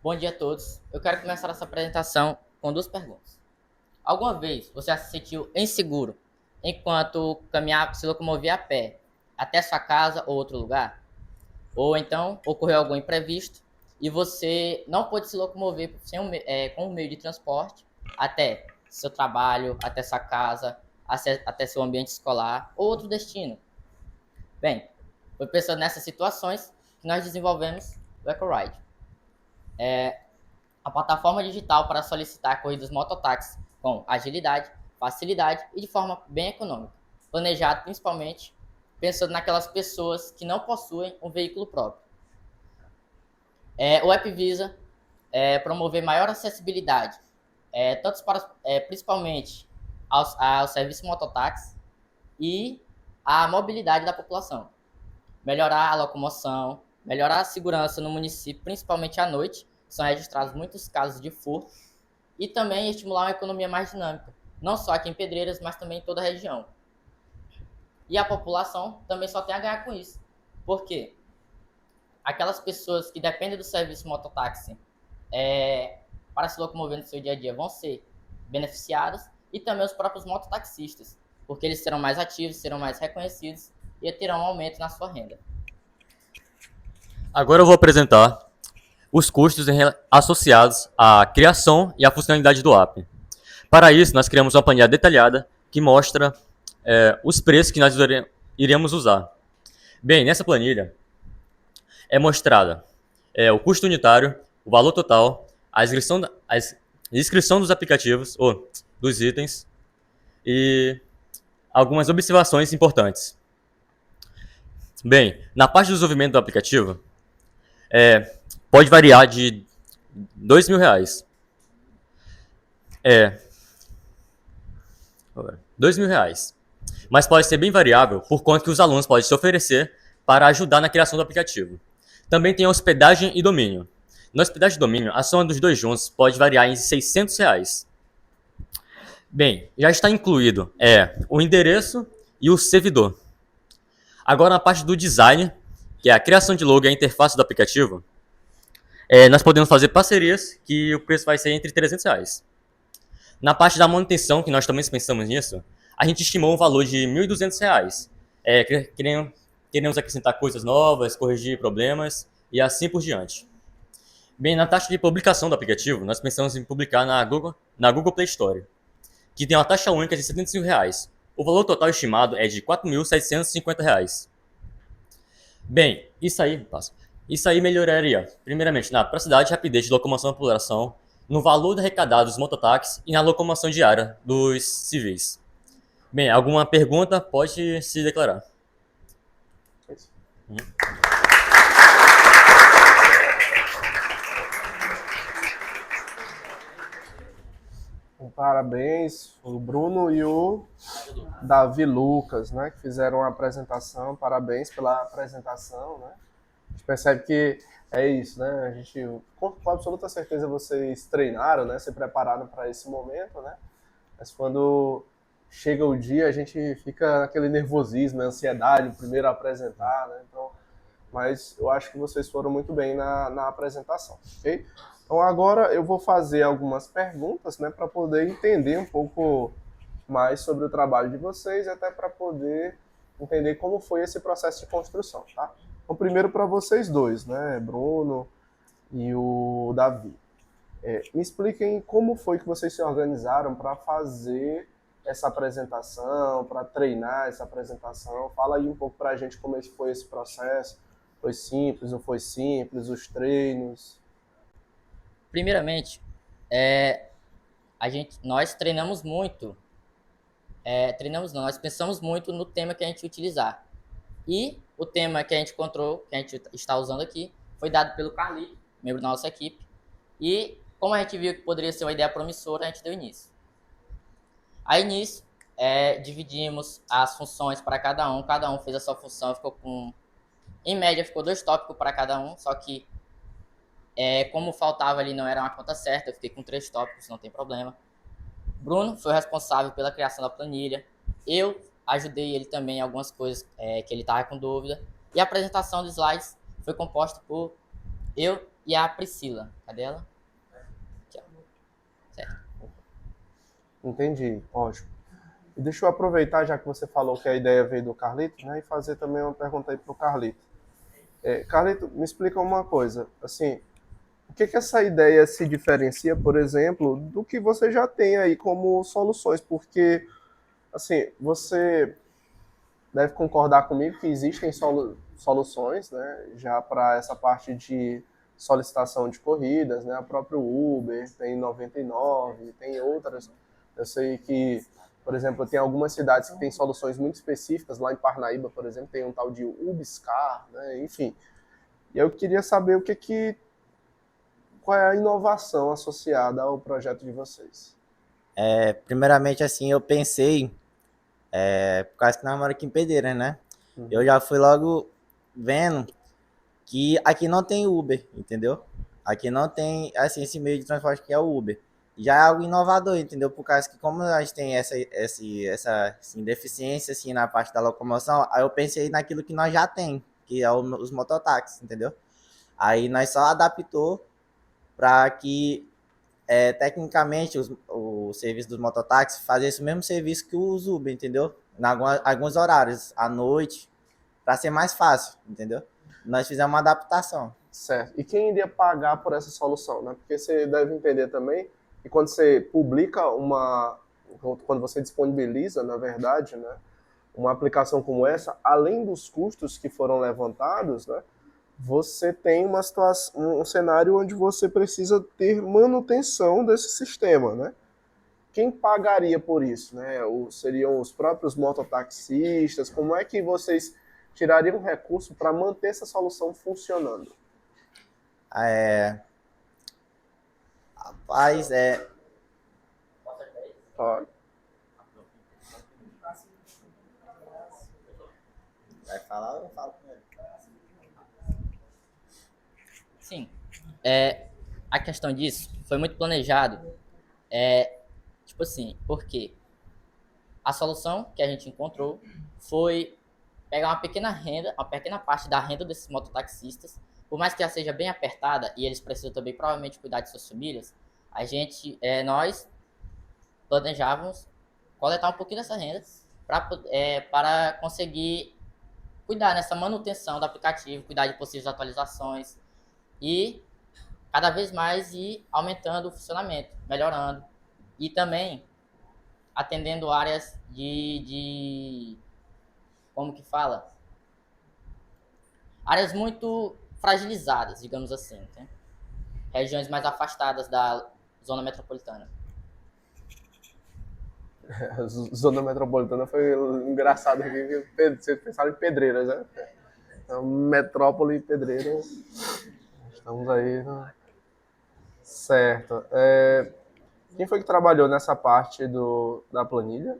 Bom dia a todos. Eu quero começar essa apresentação com duas perguntas. Alguma vez você se sentiu inseguro enquanto caminhava, se locomovia a pé até sua casa ou outro lugar? Ou então ocorreu algum imprevisto e você não pôde se locomover com um meio de transporte até seu trabalho, até sua casa, até seu ambiente escolar ou outro destino? Bem, foi pensando nessas situações que nós desenvolvemos o EcoRide, a plataforma digital para solicitar corridas mototáxi com agilidade, facilidade e de forma bem econômica, planejado principalmente pensando naquelas pessoas que não possuem um veículo próprio. O app visa promover maior acessibilidade, principalmente ao serviço mototáxi e à mobilidade da população, melhorar a locomoção, melhorar a segurança no município, principalmente à noite. São registrados muitos casos de furto e também estimular uma economia mais dinâmica, não só aqui em Pedreiras, mas também em toda a região. E a população também só tem a ganhar com isso. Por quê? Aquelas pessoas que dependem do serviço mototáxi para se locomover no seu dia a dia vão ser beneficiadas e também os próprios mototaxistas, porque eles serão mais ativos, serão mais reconhecidos e terão um aumento na sua renda. Agora eu vou apresentar os custos associados à criação e à funcionalidade do app. Para isso, nós criamos uma planilha detalhada que mostra os preços que nós iremos usar. Bem, nessa planilha é mostrada o custo unitário, o valor total, a inscrição dos aplicativos, ou dos itens, e algumas observações importantes. Bem, na parte do desenvolvimento do aplicativo, pode variar de R$2.000. R$2.000. Mas pode ser bem variável, por conta que os alunos podem se oferecer para ajudar na criação do aplicativo. Também tem a hospedagem e domínio. Na hospedagem e domínio, a soma dos dois juntos pode variar em R$600. Bem, já está incluído o endereço e o servidor. Agora, na parte do design, que é a criação de logo e a interface do aplicativo, nós podemos fazer parcerias que o preço vai ser entre R$300. Na parte da manutenção, que nós também pensamos nisso, a gente estimou um valor de R$1.200. Queremos acrescentar coisas novas, corrigir problemas e assim por diante. Bem, na taxa de publicação do aplicativo, nós pensamos em publicar na Google Play Store, que tem uma taxa única de R$75. O valor total estimado é de R$4.750. Bem, isso aí melhoraria, primeiramente, na praticidade e rapidez de locomoção da população, no valor arrecadado dos mototáxis e na locomoção diária dos civis. Bem, alguma pergunta? Pode se declarar. Parabéns, o Bruno e o Davi Lucas, né, que fizeram a apresentação. Parabéns pela apresentação, né? A gente percebe que é isso, né? A gente, com absoluta certeza, vocês treinaram, né, se prepararam para esse momento, né? Mas quando chega o dia, a gente fica naquele nervosismo, ansiedade, o primeiro a apresentar, né? Então, mas eu acho que vocês foram muito bem na apresentação, ok? Então agora eu vou fazer algumas perguntas, né, para poder entender um pouco mais sobre o trabalho de vocês e até para poder entender como foi esse processo de construção, tá? Então primeiro para vocês dois, né, Bruno e o Davi. Me expliquem como foi que vocês se organizaram para fazer essa apresentação, para treinar essa apresentação. Fala aí um pouco para a gente como foi esse processo. Foi simples, não foi simples, os treinos? Primeiramente, nós treinamos muito. Nós pensamos muito no tema que a gente utilizar. E o tema que a gente encontrou, que a gente está usando aqui, foi dado pelo Carlito, membro da nossa equipe. E como a gente viu que poderia ser uma ideia promissora, a gente deu início. Aí nisso, dividimos as funções para cada um fez a sua função, em média ficou 2 tópicos para cada um, só que como faltava ali, não era uma conta certa, eu fiquei com 3 tópicos, não tem problema. Bruno foi responsável pela criação da planilha, eu ajudei ele também em algumas coisas que ele estava com dúvida, e a apresentação de slides foi composta por eu e a Priscila. Cadê ela? Aqui, ó. Certo. Entendi, ótimo. E deixa eu aproveitar, já que você falou que a ideia veio do Carlito, né, e fazer também uma pergunta aí para o Carlito. Carlito, me explica uma coisa, assim, o que que essa ideia se diferencia, por exemplo, do que você já tem aí como soluções? Porque, assim, você deve concordar comigo que existem soluções, né, já para essa parte de solicitação de corridas, né, a próprio Uber, tem 99, tem outras. Eu sei que, por exemplo, tem algumas cidades que têm soluções muito específicas, lá em Parnaíba, por exemplo, tem um tal de Ubiscar, né, enfim. E eu queria saber qual é a inovação associada ao projeto de vocês. Primeiramente, assim, eu pensei, por causa que nós moramos aqui em Pedreira, né? Eu Uhum. já fui logo vendo que aqui não tem Uber, entendeu? Aqui não tem, assim, esse meio de transporte que é o Uber. Já é algo inovador, entendeu? Por causa que como a gente tem essa assim, deficiência, assim, na parte da locomoção, aí eu pensei naquilo que nós já tem, que é os mototáxis, entendeu? Aí nós só adaptou para que tecnicamente, o serviço dos mototáxis fazia esse mesmo serviço que os Uber, entendeu? Em alguns horários, à noite, para ser mais fácil, entendeu? Nós fizemos uma adaptação. Certo. E quem iria pagar por essa solução, né? Porque você deve entender também que quando você publica quando você disponibiliza, na verdade, né, uma aplicação como essa, além dos custos que foram levantados, né, você tem uma situação, um cenário onde você precisa ter manutenção desse sistema, né? Quem pagaria por isso, né? Seriam os próprios mototaxistas? Como é que vocês tirariam recurso para manter essa solução funcionando? Rapaz, Ó, vai falar ou eu falo com ele? Sim. A questão disso foi muito planejado. Tipo assim, porque a solução que a gente encontrou foi pegar uma pequena renda, uma pequena parte da renda desses mototaxistas, por mais que ela seja bem apertada e eles precisam também provavelmente cuidar de suas famílias, nós planejávamos coletar um pouquinho dessa renda para conseguir cuidar nessa manutenção do aplicativo, cuidar de possíveis atualizações e cada vez mais ir aumentando o funcionamento, melhorando e também atendendo áreas de como que fala? Áreas muito fragilizadas, digamos assim, né? Regiões mais afastadas da zona metropolitana. a zona metropolitana foi engraçado aqui, que vocês pensaram em Pedreiras, né? Então, metrópole e Pedreiras, estamos aí, né? Certo. Quem foi que trabalhou nessa parte da planilha?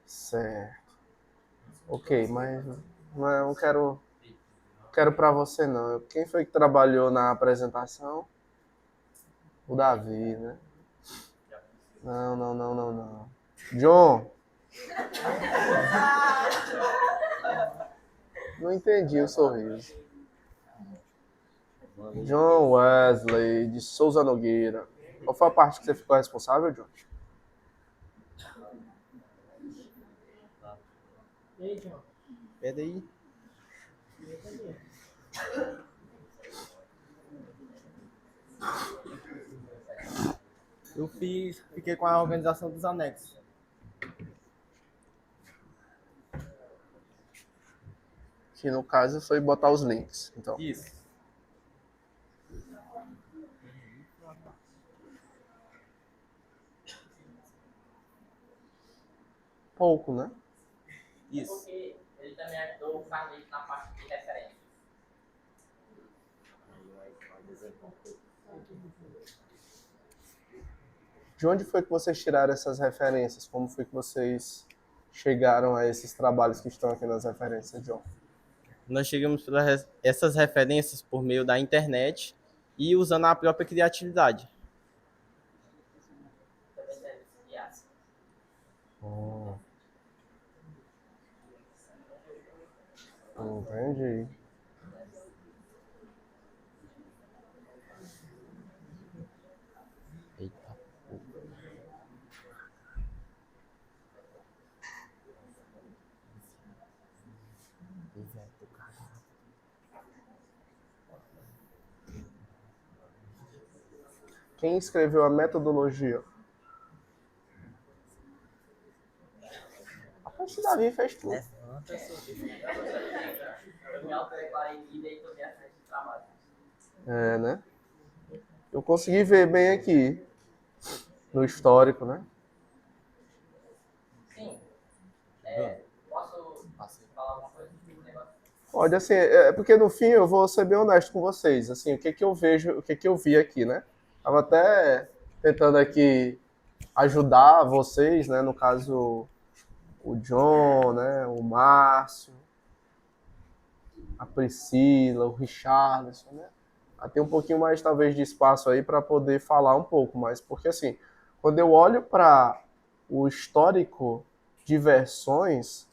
Certo. Ok, mas não quero para você não. Quem foi que trabalhou na apresentação? O Davi, né? Não, não, não, não, não. John, não entendi o sorriso. John Wesley, de Souza Nogueira. Qual foi a parte que você ficou responsável, John? Pede aí. Fiquei com a organização dos anexos. Que no caso foi botar os links. Então, Isso. pouco, né? Isso. Porque ele também ajudou o Carlito na parte de referência. De onde foi que vocês tiraram essas referências? Como foi que vocês chegaram a esses trabalhos que estão aqui nas referências, John? Nós chegamos pelas essas referências por meio da internet e usando a própria criatividade. Também serviço de aço. Entendi. Quem escreveu a metodologia? Rapaz, o Davi fez tudo. Eu me auto-declarei líder e tomei a frente de trabalho. É, né? Eu consegui ver bem aqui, no histórico, né? Sim. Posso falar alguma coisa do negócio? Pode, assim, é porque no fim eu vou ser bem honesto com vocês, assim, o que que eu vejo, o que que eu vi aqui, né? Tava até tentando aqui ajudar vocês, né? No caso, o John, né? O Márcio, a Priscila, o Richarlison, né? Tem um pouquinho mais, talvez, de espaço aí para poder falar um pouco mais, porque assim, quando eu olho para o histórico de versões,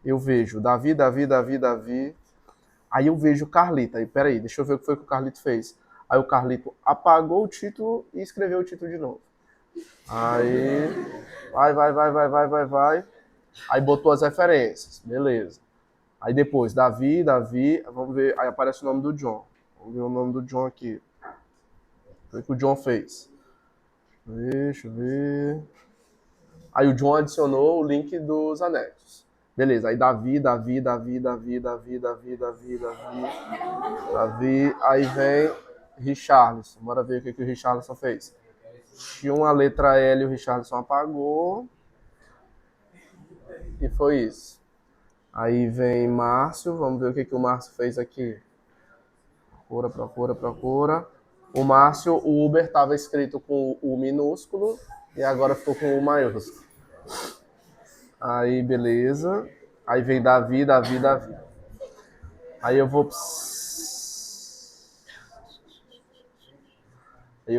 eu vejo Davi, Davi, Davi, Davi. Aí eu vejo o Carlito. Aí, peraí, deixa eu ver o que foi que o Carlito fez. Aí o Carlito apagou o título e escreveu o título de novo. Aí, vai. Aí botou as referências, beleza. Aí depois, Davi, vamos ver, aí aparece o nome do John. Vamos ver o nome do John aqui. O que o John fez? Deixa eu ver. Aí o John adicionou o link dos anexos. Beleza, aí Davi. Aí vem Richarlison. Bora ver o que o Richarlison fez. Tinha uma letra L, o Richarlison apagou. E foi isso. Aí vem Márcio. Vamos ver o que o Márcio fez aqui. Procura. O Márcio, o Uber estava escrito com o minúsculo e agora ficou com o maiúsculo. Aí, beleza. Aí vem Davi. Aí eu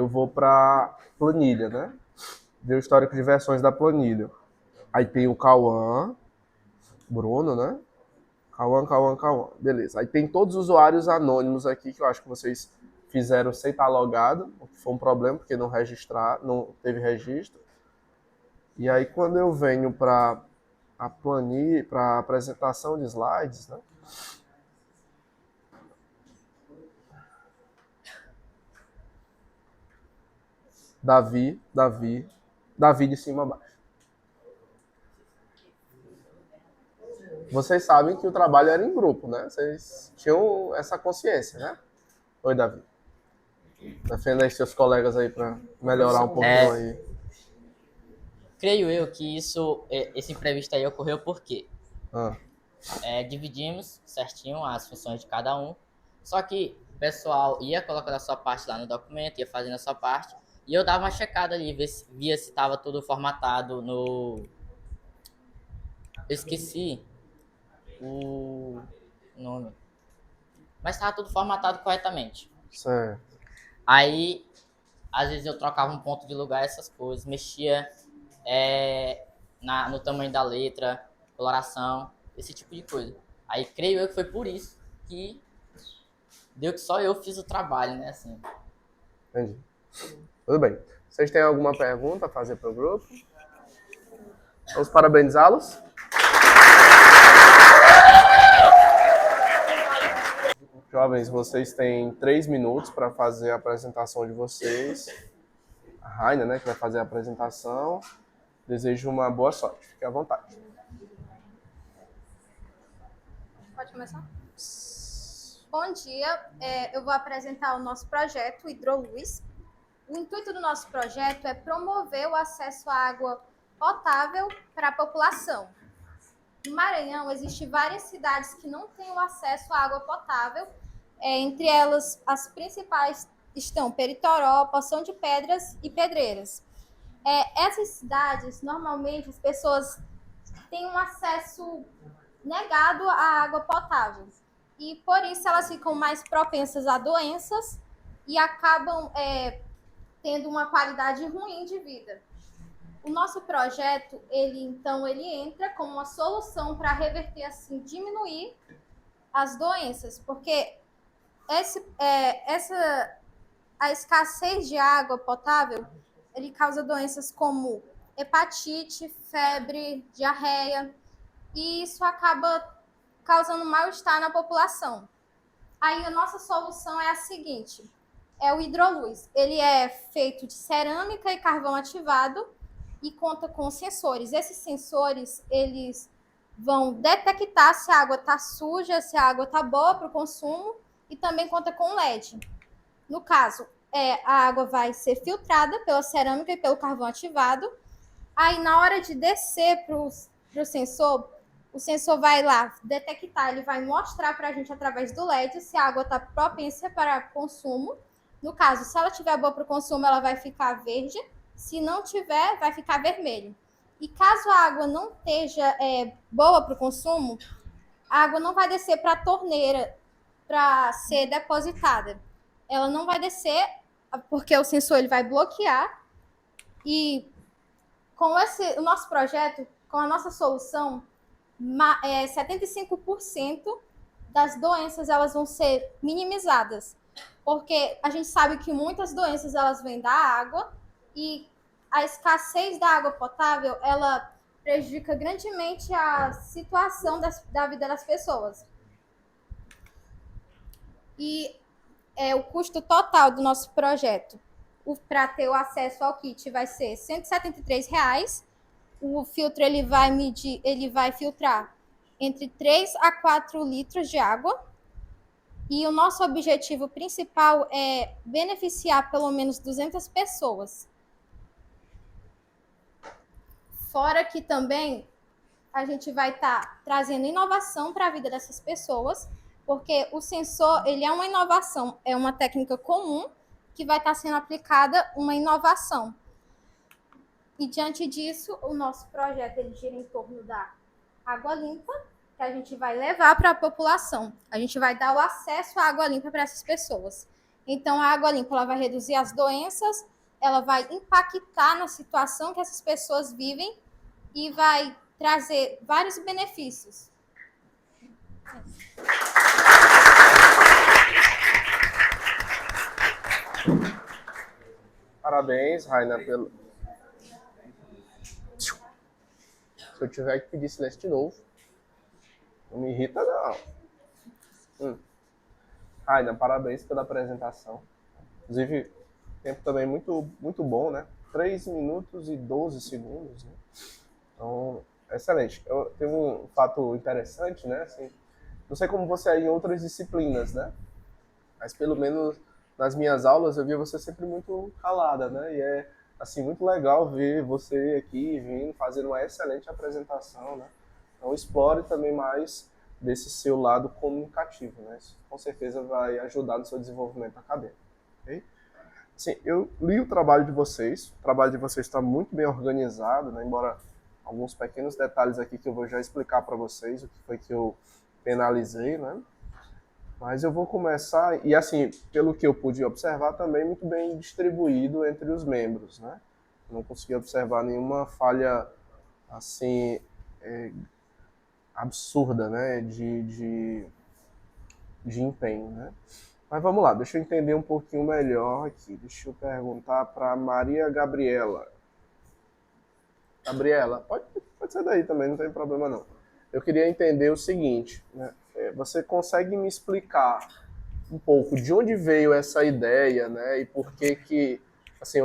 vou pra planilha, né? Ver o histórico de versões da planilha. Aí tem o Cauã, Bruno, né? Cauã. Beleza. Aí tem todos os usuários anônimos aqui, que eu acho que vocês fizeram sem estar logado, o que foi um problema, porque não teve registro. E aí quando eu venho para a planilha, para a apresentação de slides, né? Davi de cima a baixo. Vocês sabem que o trabalho era em grupo, né? Vocês tinham essa consciência, né? Oi, Davi. Defenda aí seus colegas aí para melhorar um pouquinho aí. Creio eu que esse imprevisto aí ocorreu porque Ah, dividimos certinho as funções de cada um, só que o pessoal ia colocando a sua parte lá no documento, ia fazendo a sua parte, e eu dava uma checada ali, via se estava tudo formatado no... Eu esqueci o nome, mas estava tudo formatado corretamente. certo. Aí, às vezes eu trocava um ponto de lugar, essas coisas, mexia no tamanho da letra, coloração, esse tipo de coisa. Aí creio eu que foi por isso que deu que só eu fiz o trabalho, né, assim. Entendi. Tudo bem. Vocês têm alguma pergunta a fazer para o grupo? Vamos parabenizá-los? Jovens, vocês têm 3 minutos para fazer a apresentação de vocês. A Raina, né, que vai fazer a apresentação. Desejo uma boa sorte. Fique à vontade. Pode começar? Bom dia, eu vou apresentar o nosso projeto Hidroluz. O intuito do nosso projeto é promover o acesso à água potável para a população. No Maranhão, existem várias cidades que não têm o acesso à água potável. Entre elas, as principais estão Peritoró, Poção de Pedras e Pedreiras. Essas cidades, normalmente, as pessoas têm um acesso negado à água potável. E, por isso, elas ficam mais propensas a doenças e acabam tendo uma qualidade ruim de vida. O nosso projeto, ele entra como uma solução para reverter, assim, diminuir as doenças, porque a escassez de água potável, ele causa doenças como hepatite, febre, diarreia, e isso acaba causando mal-estar na população. Aí a nossa solução é a seguinte: é o hidroluz. Ele é feito de cerâmica e carvão ativado e conta com sensores. Esses sensores, eles vão detectar se a água está suja, se a água está boa para o consumo, e também conta com LED. No caso, a água vai ser filtrada pela cerâmica e pelo carvão ativado. Aí, na hora de descer para o sensor vai lá detectar, ele vai mostrar para a gente através do LED se a água está propensa para consumo. No caso, se ela estiver boa para o consumo, ela vai ficar verde. Se não tiver, vai ficar vermelho. E caso a água não esteja boa para o consumo, a água não vai descer para a torneira para ser depositada. Ela não vai descer porque o sensor ele vai bloquear. E com o nosso projeto, com a nossa solução, 75% das doenças elas vão ser minimizadas. Porque a gente sabe que muitas doenças elas vêm da água e a escassez da água potável ela prejudica grandemente a situação da vida das pessoas. E o custo total do nosso projeto para ter o acesso ao kit vai ser R$ 173. O filtro ele vai filtrar entre 3 a 4 litros de água. E o nosso objetivo principal é beneficiar pelo menos 200 pessoas. Fora que também a gente vai estar trazendo inovação para a vida dessas pessoas, porque o sensor ele é uma inovação, é uma técnica comum que vai estar sendo aplicada uma inovação. E diante disso, o nosso projeto ele gira em torno da água limpa, que a gente vai levar para a população. A gente vai dar o acesso à água limpa para essas pessoas. Então, a água limpa ela vai reduzir as doenças, ela vai impactar na situação que essas pessoas vivem e vai trazer vários benefícios. Parabéns, Raina, pelo... Se eu tiver que pedir silêncio de novo, não me irrita, não. Raina, parabéns pela apresentação. Inclusive, tempo também muito, muito bom, né? 3 minutos e 12 segundos, né? Então, excelente. Eu tenho um fato interessante, né? Assim, não sei como você é em outras disciplinas, né? Mas pelo menos nas minhas aulas eu vi você sempre muito calada, né? E é, assim, muito legal ver você aqui vindo, fazendo uma excelente apresentação, né? Então, explore também mais desse seu lado comunicativo, né? Isso com certeza vai ajudar no seu desenvolvimento acadêmico, ok? Assim, eu li o trabalho de vocês está muito bem organizado, né? Embora alguns pequenos detalhes aqui que eu vou já explicar para vocês, o que foi que eu penalizei, né? Mas eu vou começar, e assim, pelo que eu pude observar, também muito bem distribuído entre os membros, né? Eu não consegui observar nenhuma falha, assim, absurda, né? De empenho, né? Mas vamos lá, deixa eu entender um pouquinho melhor aqui. Deixa eu perguntar para Maria Gabriela. Gabriela, pode ser daí também, não tem problema não. Eu queria entender o seguinte, né? Você consegue me explicar um pouco de onde veio essa ideia, né? E por que, assim,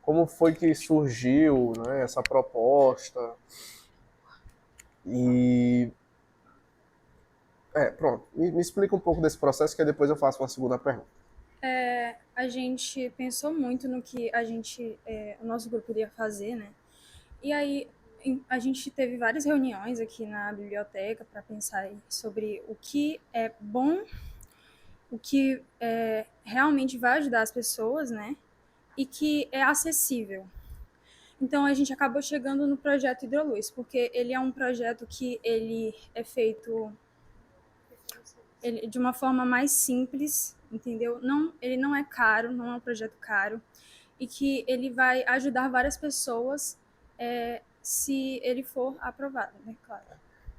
como foi que surgiu, né, essa proposta? E pronto, me explica um pouco desse processo que aí depois eu faço uma segunda pergunta. A gente pensou muito no que o nosso grupo iria fazer, né? E aí a gente teve várias reuniões aqui na biblioteca para pensar sobre o que é bom, o que realmente vai ajudar as pessoas, né? E que é acessível. Então a gente acabou chegando no projeto Hidroluz, porque ele é um projeto que ele é feito de uma forma mais simples, entendeu? Ele não é caro, não é um projeto caro, e que ele vai ajudar várias pessoas se ele for aprovado, né? Claro.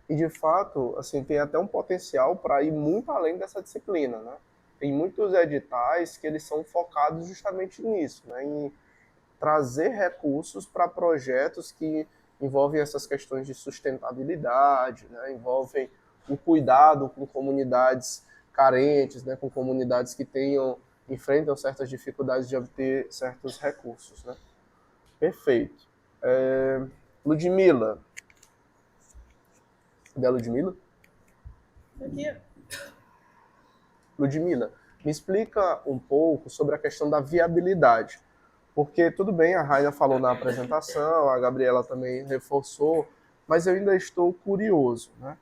E de fato, assim, tem até um potencial para ir muito além dessa disciplina, né? Tem muitos editais que eles são focados justamente nisso, né? Em trazer recursos para projetos que envolvem essas questões de sustentabilidade, né? Envolvem o cuidado com comunidades carentes, né? Com comunidades que tenham enfrentam certas dificuldades de obter certos recursos, né? Perfeito. Ludmila. Cadê a Ludmila? Aqui. Ludmila, me explica um pouco sobre a questão da viabilidade. Porque tudo bem, a Raina falou na apresentação, a Gabriela também reforçou, mas eu ainda estou curioso, né?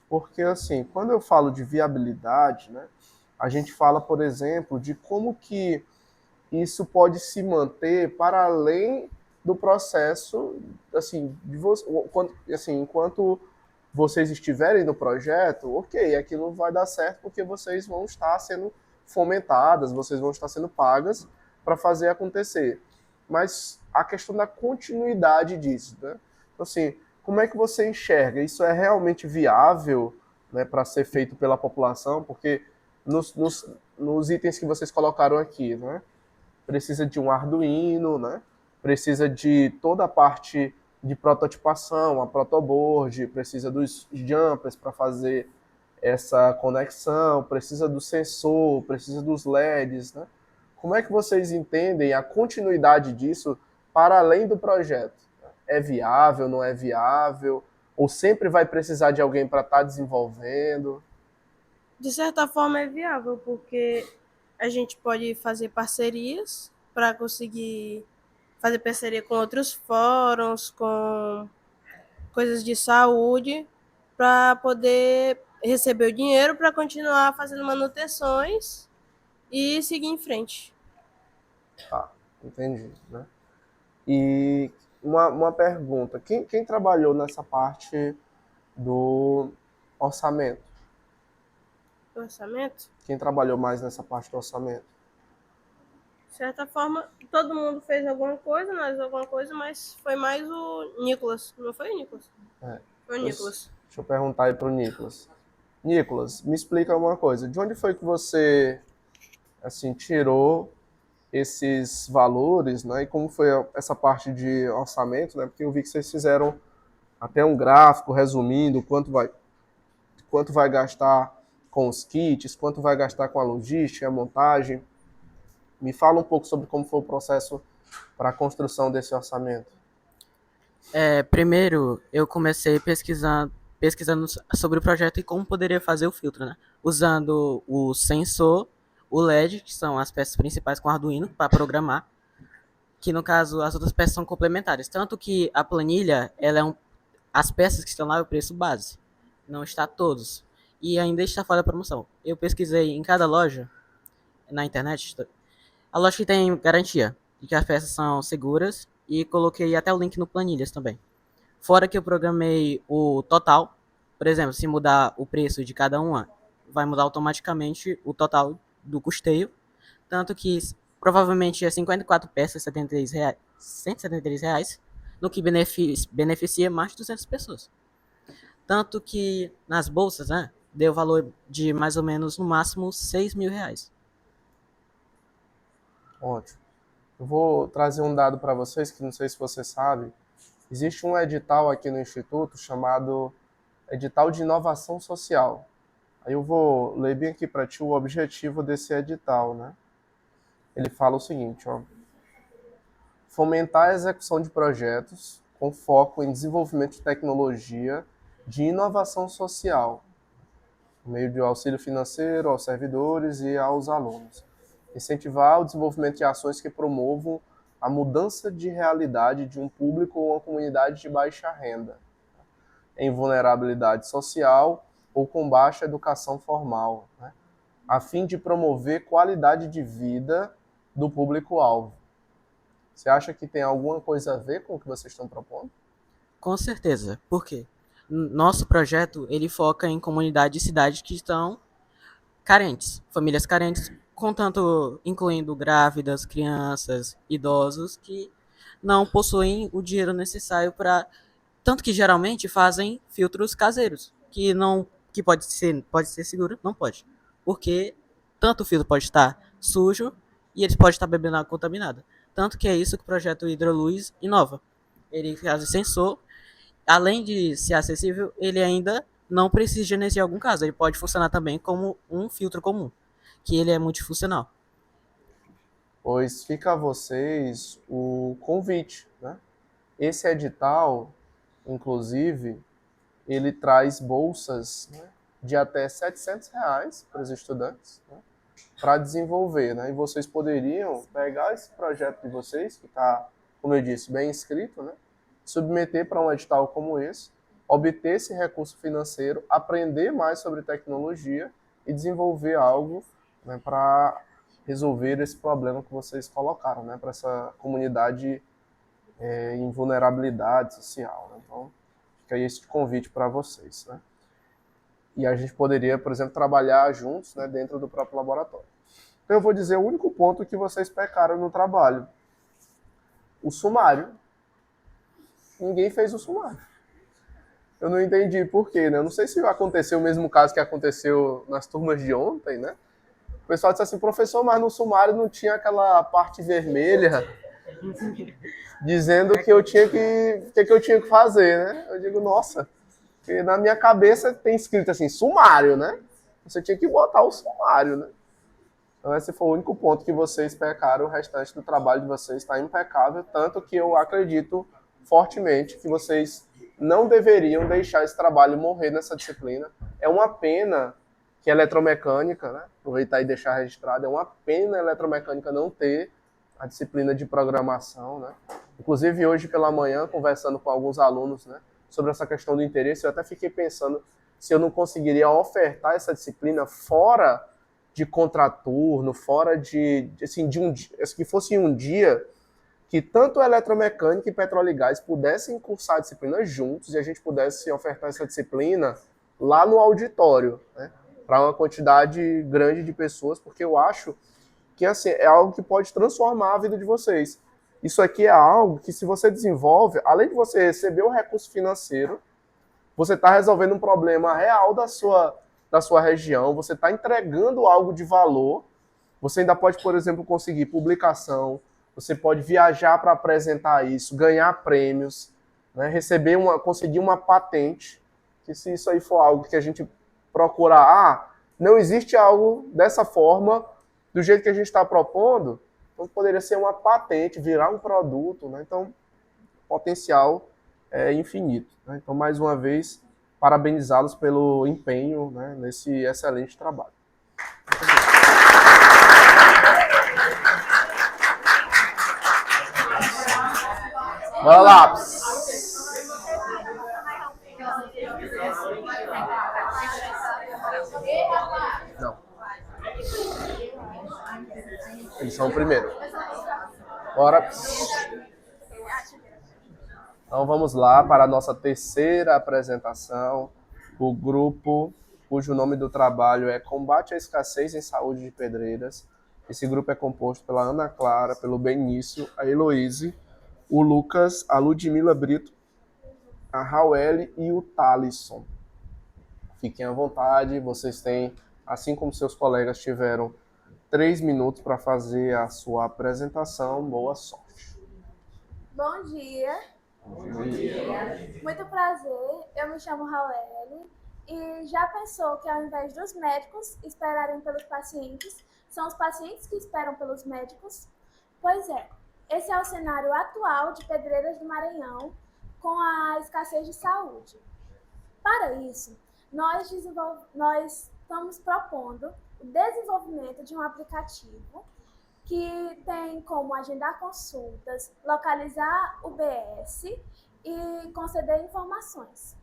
Porque, assim, quando eu falo de viabilidade, né, a gente fala, por exemplo, de como que isso pode se manter para além do processo, assim, enquanto vocês estiverem no projeto, ok, aquilo vai dar certo porque vocês vão estar sendo fomentadas, vocês vão estar sendo pagas para fazer acontecer. Mas a questão da continuidade disso, né? Então, assim, como é que você enxerga? Isso é realmente viável, né, para ser feito pela população? Porque nos itens que vocês colocaram aqui, né? Precisa de um Arduino, né? Precisa de toda a parte de prototipação, a protoboard, precisa dos jumpers para fazer essa conexão, precisa do sensor, precisa dos LEDs, né? Como é que vocês entendem a continuidade disso para além do projeto? É viável, não é viável? Ou sempre vai precisar de alguém para estar desenvolvendo? De certa forma é viável, porque a gente pode fazer parcerias para conseguir fazer parceria com outros fóruns, com coisas de saúde, para poder receber o dinheiro para continuar fazendo manutenções e seguir em frente. Tá, entendi, né? E uma pergunta, quem trabalhou nessa parte do orçamento? O orçamento, Quem trabalhou mais nessa parte do orçamento? de certa forma, todo mundo fez alguma coisa, nós alguma coisa, mas foi mais o Nicolas. Não foi o Nicolas? Foi o Nicolas. Deixa eu perguntar aí pro Nicolas. Nicolas, me explica uma coisa. De onde foi que você, assim, tirou esses valores, né? E como foi essa parte de orçamento, né? Porque eu vi que vocês fizeram até um gráfico resumindo quanto vai gastar com os kits, quanto vai gastar com a logística, a montagem. Me fala um pouco sobre como foi o processo para a construção desse orçamento. Primeiro, eu comecei pesquisando sobre o projeto e como poderia fazer o filtro, né? Usando o sensor, o LED, que são as peças principais com Arduino, para programar, que no caso as outras peças são complementares. Tanto que a planilha, as peças que estão lá é o preço base, não está todos. E ainda está fora da promoção. Eu pesquisei em cada loja, na internet, a loja que tem garantia de que as peças são seguras e coloquei até o link no planilhas também. Fora que eu programei o total, por exemplo, se mudar o preço de cada uma, vai mudar automaticamente o total do custeio, tanto que provavelmente é 54 peças, R$ 173 reais, no que beneficia mais de 200 pessoas. Tanto que nas bolsas, né, deu valor de mais ou menos, no máximo, R$ 6.000. Ótimo. Eu vou trazer um dado para vocês que não sei se você sabe. Existe um edital aqui no Instituto chamado Edital de Inovação Social. Aí eu vou ler bem aqui para ti o objetivo desse edital, né? Ele fala o seguinte, ó. Fomentar a execução de projetos com foco em desenvolvimento de tecnologia de inovação social, por meio de auxílio financeiro aos servidores e aos alunos. Incentivar o desenvolvimento de ações que promovam a mudança de realidade de um público ou uma comunidade de baixa renda, em vulnerabilidade social ou com baixa educação formal, né, a fim de promover qualidade de vida do público-alvo. Você acha que tem alguma coisa a ver com o que vocês estão propondo? Com certeza. Por quê? Nosso projeto, ele foca em comunidades e cidades que estão carentes, famílias carentes, contanto incluindo grávidas, crianças, idosos que não possuem o dinheiro necessário para, tanto que geralmente fazem filtros caseiros, que pode ser seguro, não pode. Porque tanto o filtro pode estar sujo e eles podem estar bebendo água contaminada. Tanto que é isso que o projeto Hidroluz inova. Ele faz sensor, além de ser acessível, ele ainda não precisa de energia em algum caso. Ele pode funcionar também como um filtro comum, que ele é multifuncional. pois fica a vocês o convite, né? Esse edital, inclusive, ele traz bolsas, né, de até R$ 700 para os estudantes, né, para desenvolver, né? E vocês poderiam pegar esse projeto de vocês, que está, como eu disse, bem escrito, né? Submeter para um edital como esse, obter esse recurso financeiro, aprender mais sobre tecnologia e desenvolver algo, né, para resolver esse problema que vocês colocaram, né, para essa comunidade em vulnerabilidade social, né? Então, fica aí esse convite para vocês, né? E a gente poderia, por exemplo, trabalhar juntos, né, dentro do próprio laboratório. Então, eu vou dizer o único ponto que vocês pecaram no trabalho. O sumário. Ninguém fez o sumário. Eu não entendi por quê, né? Eu não sei se aconteceu o mesmo caso que aconteceu nas turmas de ontem, né? O pessoal disse assim, professor, mas no sumário não tinha aquela parte vermelha dizendo que eu tinha que fazer, né? Eu digo, nossa, porque na minha cabeça tem escrito assim, sumário, né? Você tinha que botar o sumário, né? Então esse foi o único ponto que vocês pecaram, o restante do trabalho de vocês está impecável, tanto que eu acredito fortemente que vocês não deveriam deixar esse trabalho morrer nessa disciplina. É uma pena que a eletromecânica, né? Aproveitar e deixar registrado, é uma pena a eletromecânica não ter a disciplina de programação, né? Inclusive hoje pela manhã, conversando com alguns alunos, né, sobre essa questão do interesse, eu até fiquei pensando se eu não conseguiria ofertar essa disciplina fora de contraturno, fora de um dia, que fosse um dia que tanto a eletromecânica e petróleo e gás pudessem cursar a disciplina juntos e a gente pudesse ofertar essa disciplina lá no auditório, né, para uma quantidade grande de pessoas, porque eu acho que assim, é algo que pode transformar a vida de vocês. Isso aqui é algo que, se você desenvolve, além de você receber o recurso financeiro, você está resolvendo um problema real da sua região, você está entregando algo de valor, você ainda pode, por exemplo, conseguir publicação, você pode viajar para apresentar isso, ganhar prêmios, né, conseguir uma patente, que se isso aí for algo que a gente procurar, não existe algo dessa forma, do jeito que a gente está propondo, então poderia ser uma patente, virar um produto, né? Então, o potencial é infinito, né? Então, mais uma vez, parabenizá-los pelo empenho, né, nesse excelente trabalho. Bora lá! Não. Eles são o primeiro. Bora. Então vamos lá para a nossa terceira apresentação. O grupo cujo nome do trabalho é Combate à Escassez em Saúde de Pedreiras. Esse grupo é composto pela Ana Clara, pelo Benício, a Heloíse, o Lucas, a Ludmila Brito, a Raueli e o Thalisson. Fiquem à vontade, vocês têm, assim como seus colegas tiveram, 3 minutos para fazer a sua apresentação. Boa sorte. Bom dia. Bom dia. Muito prazer, eu me chamo Raueli e já pensou que ao invés dos médicos esperarem pelos pacientes, são os pacientes que esperam pelos médicos? Pois é, esse é o cenário atual de Pedreiras do Maranhão com a escassez de saúde. Para isso, nós estamos propondo o desenvolvimento de um aplicativo que tem como agendar consultas, localizar o BS e conceder informações.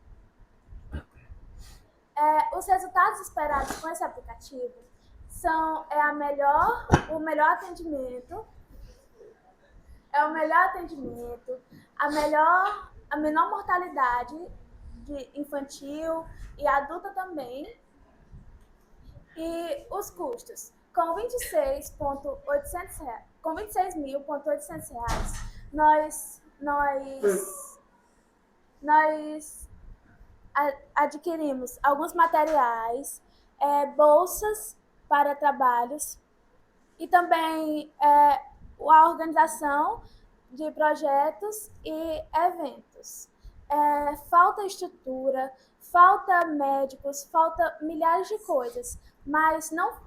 Os resultados esperados com esse aplicativo são o melhor atendimento, a menor mortalidade de infantil e adulta também, e os custos. Com R$ 26.800, nós adquirimos alguns materiais, bolsas para trabalhos e também a organização de projetos e eventos. Falta estrutura, falta médicos, falta milhares de coisas, mas não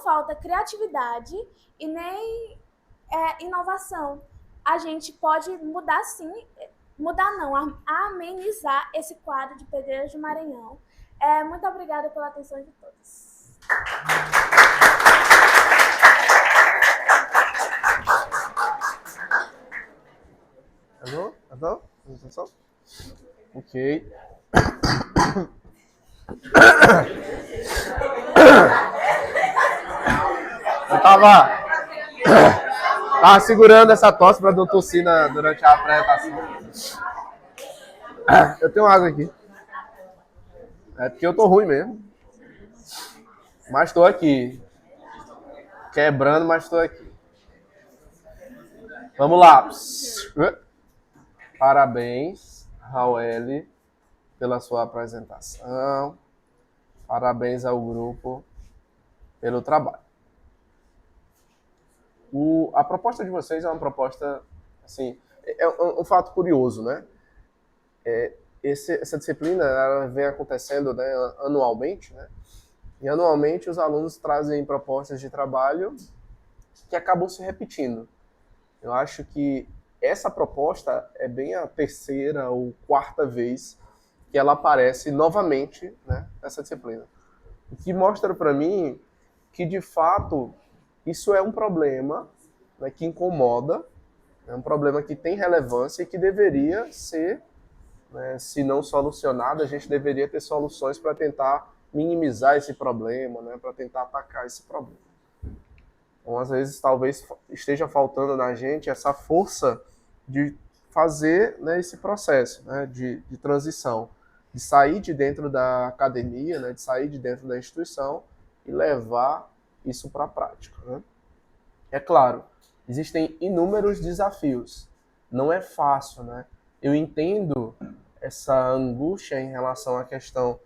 falta criatividade e nem inovação. A gente pode mudar sim, mudar não, amenizar esse quadro de Pedreiras do Maranhão. Muito obrigada pela atenção de todos. Alô? Ok. Eu tava segurando essa tosse para não tossir durante a apresentação. Eu tenho água aqui. É porque eu tô ruim mesmo. Mas tô aqui. Quebrando, mas tô aqui. Vamos lá. Parabéns, Raul, pela sua apresentação. Parabéns ao grupo pelo trabalho. A proposta de vocês é uma proposta, assim, é um fato curioso, né? Essa disciplina ela vem acontecendo, né, anualmente, né? E anualmente os alunos trazem propostas de trabalho que acabam se repetindo. Eu acho que essa proposta é bem a terceira ou quarta vez que ela aparece novamente, né, nessa disciplina. O que mostra para mim que, de fato, isso é um problema, né, que incomoda, é um problema que tem relevância e que deveria ser, né, se não solucionado, a gente deveria ter soluções para tentar minimizar esse problema, né, para tentar atacar esse problema. Então, às vezes, talvez esteja faltando na gente essa força de fazer, né, esse processo, né, de transição, de sair de dentro da academia, né, de sair de dentro da instituição e levar isso para a prática, né? É claro, existem inúmeros desafios. Não é fácil, né? Eu entendo essa angústia em relação à questão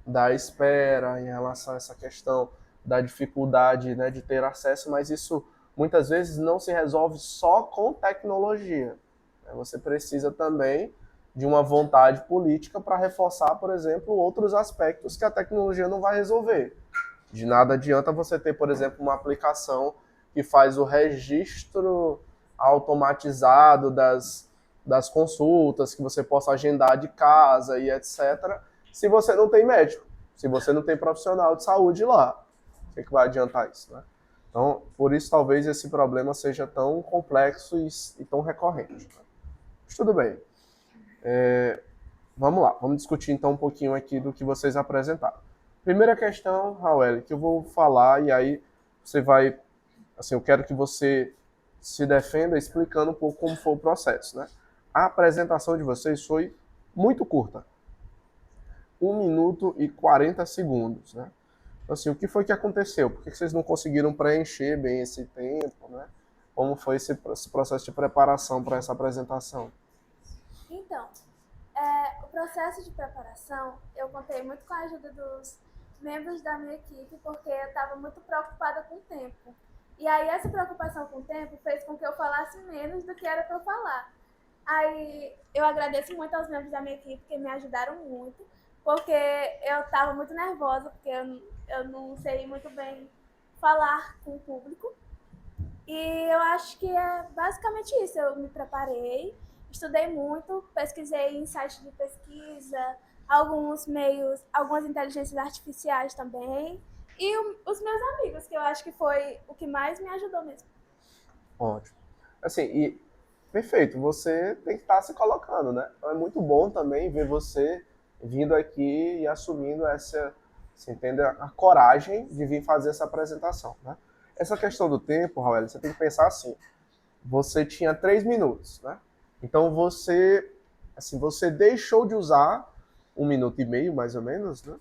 da espera, em relação a essa questão da dificuldade, né, de ter acesso, mas isso muitas vezes não se resolve só com tecnologia. Você precisa também de uma vontade política para reforçar, por exemplo, outros aspectos que a tecnologia não vai resolver. De nada adianta você ter, por exemplo, uma aplicação que faz o registro automatizado das consultas, que você possa agendar de casa e etc., se você não tem médico, se você não tem profissional de saúde lá. O que vai adiantar isso, né? Então, por isso, talvez esse problema seja tão complexo e tão recorrente. Mas tudo bem. Vamos lá, vamos discutir então um pouquinho aqui do que vocês apresentaram. Primeira questão, Raul, que eu vou falar e aí você vai... Assim, eu quero que você se defenda explicando um pouco como foi o processo, né? A apresentação de vocês foi muito curta. 1 minuto e 40 segundos, né? Assim, o que foi que aconteceu? Por que vocês não conseguiram preencher bem esse tempo, né? Como foi esse processo de preparação para essa apresentação? Então, o processo de preparação, eu contei muito com a ajuda dos membros da minha equipe, porque eu estava muito preocupada com o tempo. E aí, essa preocupação com o tempo fez com que eu falasse menos do que era para eu falar. Aí, eu agradeço muito aos membros da minha equipe, que me ajudaram muito, porque eu estava muito nervosa, porque eu não sei muito bem falar com o público. E eu acho que é basicamente isso. Eu me preparei, estudei muito, pesquisei em sites de pesquisa, alguns meios, algumas inteligências artificiais também, e os meus amigos, que eu acho que foi o que mais me ajudou mesmo. Ótimo. Assim, perfeito, você tem que estar se colocando, né? Então é muito bom também ver você vindo aqui e assumindo essa, você entende, a coragem de vir fazer essa apresentação, né? Essa questão do tempo, Raul, você tem que pensar assim, você tinha 3 minutos, né? Então você deixou de usar 1 minuto e meio, mais ou menos, né?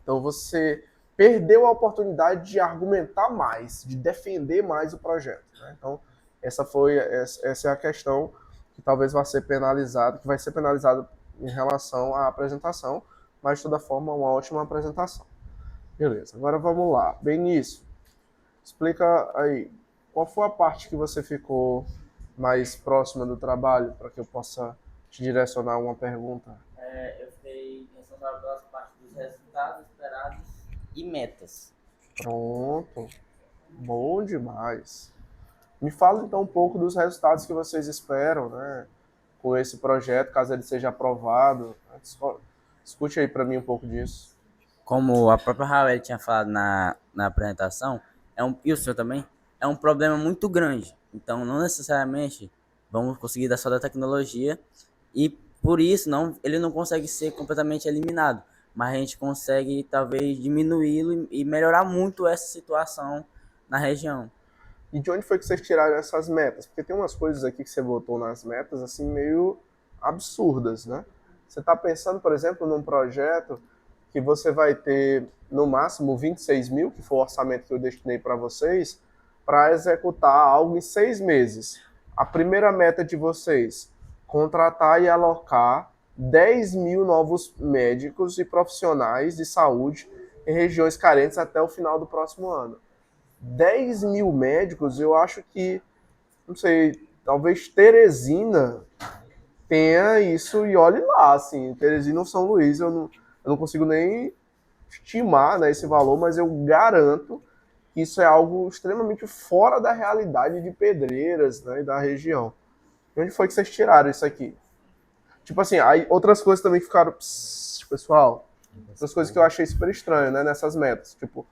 Então você perdeu a oportunidade de argumentar mais, de defender mais o projeto, né? Então essa é a questão que talvez vai ser penalizado em relação à apresentação, mas de toda forma uma ótima apresentação. Beleza, agora vamos lá. Benício, explica aí, qual foi a parte que você ficou mais próxima do trabalho, para que eu possa te direcionar uma pergunta? Eu fiquei responsável pelas partes dos resultados esperados e metas. Pronto, bom demais. Me fala então um pouco dos resultados que vocês esperam, né, com esse projeto, caso ele seja aprovado. Escute aí para mim um pouco disso. Como a própria Rael tinha falado na apresentação, e o senhor também, é um problema muito grande. Então, não necessariamente vamos conseguir dar só da tecnologia e, por isso, ele não consegue ser completamente eliminado. Mas a gente consegue, talvez, diminuí-lo e melhorar muito essa situação na região. E de onde foi que vocês tiraram essas metas? Porque tem umas coisas aqui que você botou nas metas, assim, meio absurdas, né? Você está pensando, por exemplo, num projeto que você vai ter, no máximo, 26 mil, que foi o orçamento que eu destinei para vocês, para executar algo em 6 meses. A primeira meta de vocês, contratar e alocar 10 mil novos médicos e profissionais de saúde em regiões carentes até o final do próximo ano. 10 mil médicos, eu acho que, não sei, talvez Teresina tenha isso e olhe lá, assim, Teresina ou São Luís, eu não consigo nem estimar, né, esse valor, mas eu garanto que isso é algo extremamente fora da realidade de Pedreiras, né, e da região. De onde foi que vocês tiraram isso aqui? Tipo assim, aí outras coisas também ficaram, pessoal, outras coisas que eu achei super estranho, né, nessas metas, tipo,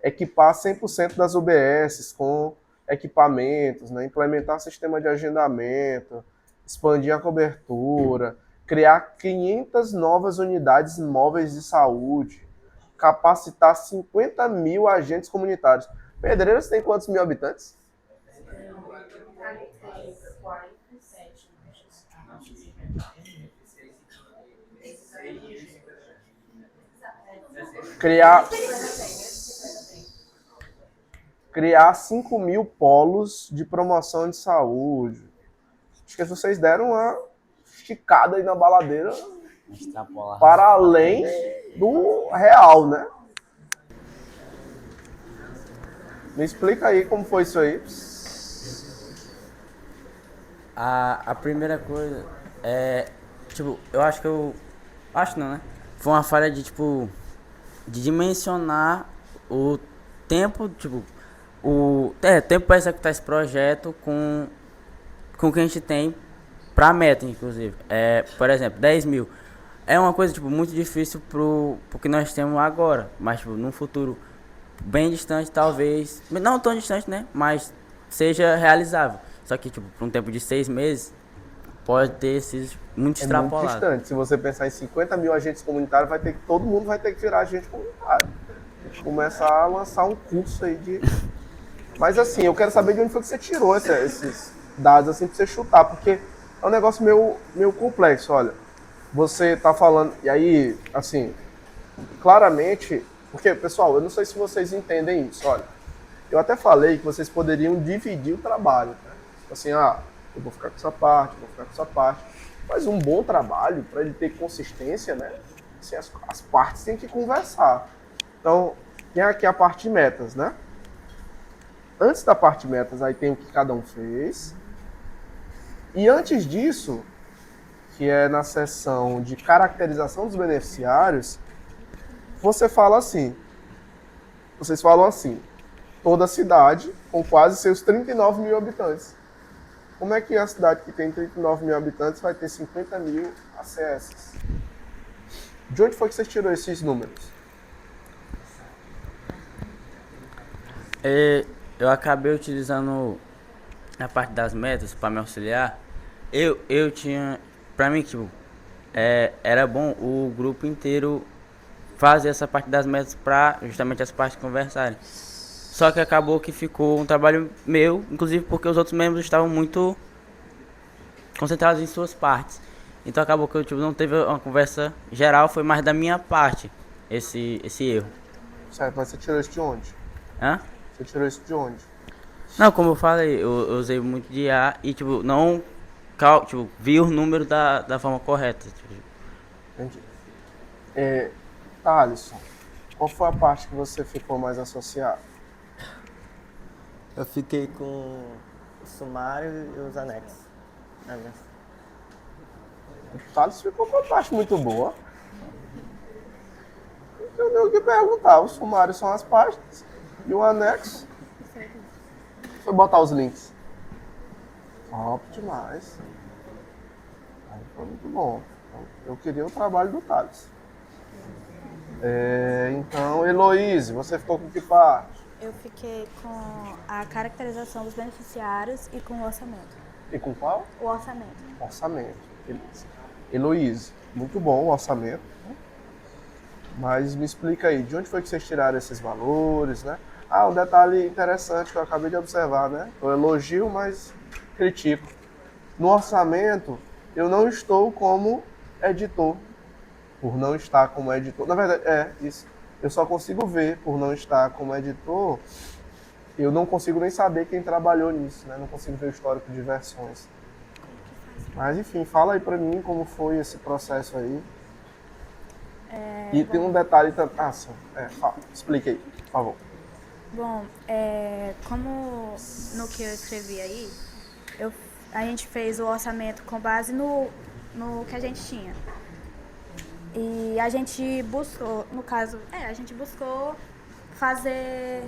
equipar 100% das UBSs com equipamentos, né, implementar sistema de agendamento, expandir a cobertura, criar 500 novas unidades móveis de saúde, capacitar 50 mil agentes comunitários. Pedreiras tem quantos mil habitantes? Criar 5 mil polos de promoção de saúde. Acho que vocês deram uma esticada aí na baladeira para além do real, né? Me explica aí como foi isso aí. A primeira coisa é, tipo, acho não, né? Foi uma falha de, tipo, de dimensionar o tempo, tipo, tempo para executar esse projeto com o que a gente tem pra meta, inclusive. Por exemplo, 10 mil. É uma coisa, tipo, muito difícil pro que nós temos agora, mas, tipo, num futuro bem distante, talvez, não tão distante, né? Mas seja realizável. Só que, tipo, por um tempo de 6 meses, pode ter sido muito extrapolado. Muito distante. Se você pensar em 50 mil agentes comunitários, todo mundo vai ter que virar agente comunitário. A gente começa a lançar um curso aí de... Mas assim, eu quero saber de onde foi que você tirou esses dados, assim, pra você chutar, porque é um negócio meio complexo, olha. Você tá falando... E aí, assim, claramente... Porque, pessoal, eu não sei se vocês entendem isso, olha. Eu até falei que vocês poderiam dividir o trabalho, né? Assim, eu vou ficar com essa parte, eu vou ficar com essa parte. Mas um bom trabalho, para ele ter consistência, né? Assim, as partes têm que conversar. Então, tem aqui a parte de metas, né? Antes da parte de metas, aí tem o que cada um fez. E antes disso, que é na seção de caracterização dos beneficiários, vocês falam assim, toda cidade com quase seus 39 mil habitantes. Como é que a cidade que tem 39 mil habitantes vai ter 50 mil ACS? De onde foi que você tirou esses números? Eu acabei utilizando a parte das metas para me auxiliar. Eu tinha, para mim, tipo, era bom o grupo inteiro fazer essa parte das metas para justamente as partes conversarem. Só que acabou que ficou um trabalho meu, inclusive porque os outros membros estavam muito concentrados em suas partes. Então acabou que eu não teve uma conversa geral, foi mais da minha parte esse erro. Certo, mas você tirou isso de onde? Hã? Você tirou isso de onde? Não, como eu falei, eu usei muito de IA e tipo, não vi o número da forma correta. Entendi. Alisson, qual foi a parte que você ficou mais associado? Eu fiquei com o sumário e os anexos. O Thales ficou com uma parte muito boa. Não tenho nem o que perguntar. O sumário são as páginas e o anexo foi botar os links. Top demais. Aí foi muito bom. Eu queria o trabalho do Thales. Então, Heloíse, você ficou com que parte? Eu fiquei com a caracterização dos beneficiários e com o orçamento. E com qual? O orçamento. Orçamento. Beleza. Heloíse, muito bom o orçamento. Mas me explica aí, de onde foi que vocês tiraram esses valores, né? Um detalhe interessante que eu acabei de observar, né? Eu elogio, mas critico. No orçamento, eu não estou como editor. Por não estar como editor. Na verdade, isso. Eu só consigo ver por não estar como editor. Eu não consigo nem saber quem trabalhou nisso, né? Não consigo ver o histórico de versões. Mas enfim, fala aí pra mim como foi esse processo aí. E tem um detalhe também. Sim. Explique aí, por favor. Bom, como no que eu escrevi aí, a gente fez o orçamento com base no que a gente tinha. E a gente buscou, no caso, a gente buscou fazer,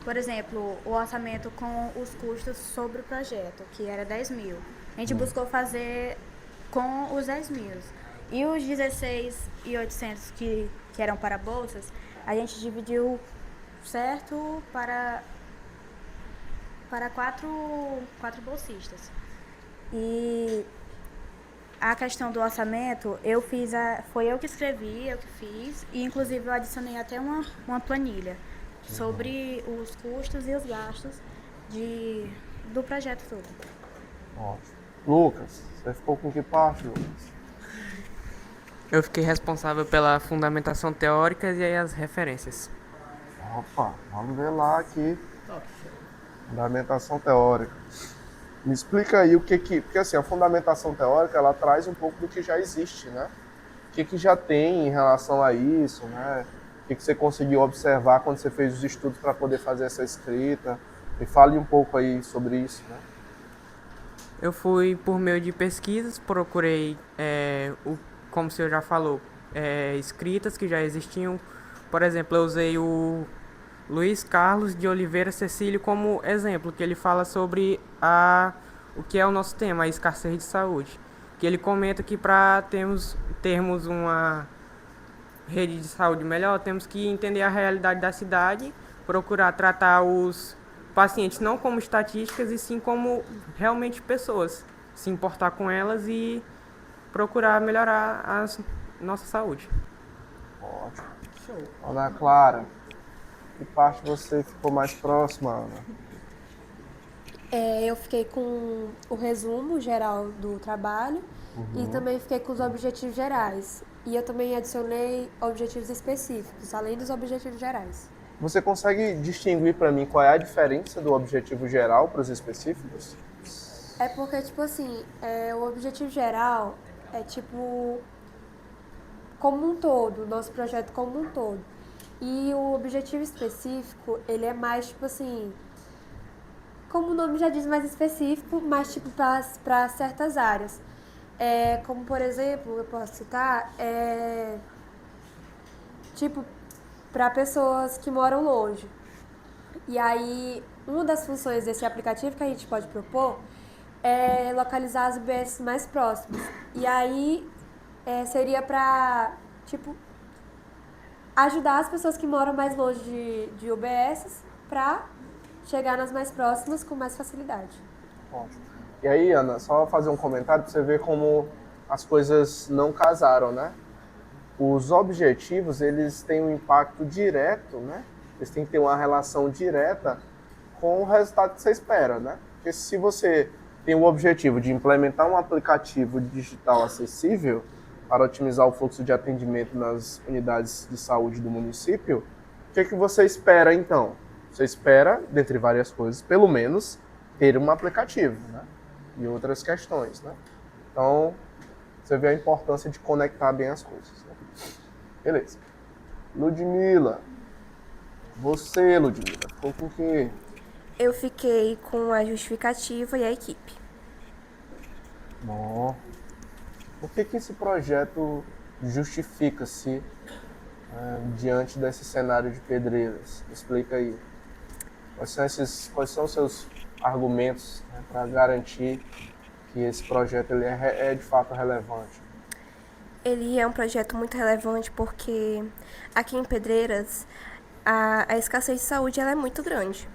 por exemplo, o orçamento com os custos sobre o projeto, que era 10 mil. A gente buscou fazer com os 10 mil. E os 16.800 que eram para bolsas, a gente dividiu certo para quatro bolsistas. E a questão do orçamento, foi eu que escrevi, eu que fiz, e inclusive eu adicionei até uma planilha sobre os custos e os gastos do projeto todo. Ótimo. Lucas, você ficou com que parte, Lucas? Eu fiquei responsável pela fundamentação teórica e aí as referências. Opa, vamos ver lá aqui. Fundamentação teórica. Me explica aí porque assim, a fundamentação teórica, ela traz um pouco do que já existe, né? O que já tem em relação a isso, né? O que você conseguiu observar quando você fez os estudos para poder fazer essa escrita? Me fale um pouco aí sobre isso, né? Eu fui por meio de pesquisas, procurei, como o senhor já falou, escritas que já existiam. Por exemplo, eu usei o Luiz Carlos de Oliveira Cecílio como exemplo, que ele fala sobre o que é o nosso tema, a escassez de saúde. Que ele comenta que para termos uma rede de saúde melhor, temos que entender a realidade da cidade, procurar tratar os pacientes não como estatísticas, e sim como realmente pessoas, se importar com elas e procurar melhorar a nossa saúde. Ótimo. Ana Clara, que parte você ficou mais próxima, Ana? Eu fiquei com o resumo geral do trabalho e também fiquei com os objetivos gerais. E eu também adicionei objetivos específicos, além dos objetivos gerais. Você consegue distinguir para mim qual é a diferença do objetivo geral para os específicos? É porque, tipo assim, o objetivo geral é tipo como um todo, nosso projeto como um todo. E o objetivo específico, ele é mais, tipo assim, como o nome já diz, mais específico, mas tipo para certas áreas. Como, por exemplo, eu posso citar, tipo, para pessoas que moram longe. E aí, uma das funções desse aplicativo que a gente pode propor é localizar as UBS mais próximas. E aí, seria para, tipo, ajudar as pessoas que moram mais longe de UBS para chegar nas mais próximas com mais facilidade. Ótimo. E aí, Ana, só fazer um comentário para você ver como as coisas não casaram, né? Os objetivos, eles têm um impacto direto, né? Eles têm que ter uma relação direta com o resultado que você espera, né? Porque se você tem o objetivo de implementar um aplicativo digital acessível para otimizar o fluxo de atendimento nas unidades de saúde do município, o que você espera, então? Você espera, dentre várias coisas, pelo menos, ter um aplicativo, né? E outras questões, né? Então, você vê a importância de conectar bem as coisas, né? Beleza. Ludmila. Você, Ludmila, ficou com o quê? Eu fiquei com a justificativa e a equipe. Bom. Por que esse projeto justifica-se diante desse cenário de pedreiras? Explica aí. Quais são os seus argumentos, né, para garantir que esse projeto ele é de fato relevante? Ele é um projeto muito relevante porque aqui em Pedreiras a escassez de saúde ela é muito grande.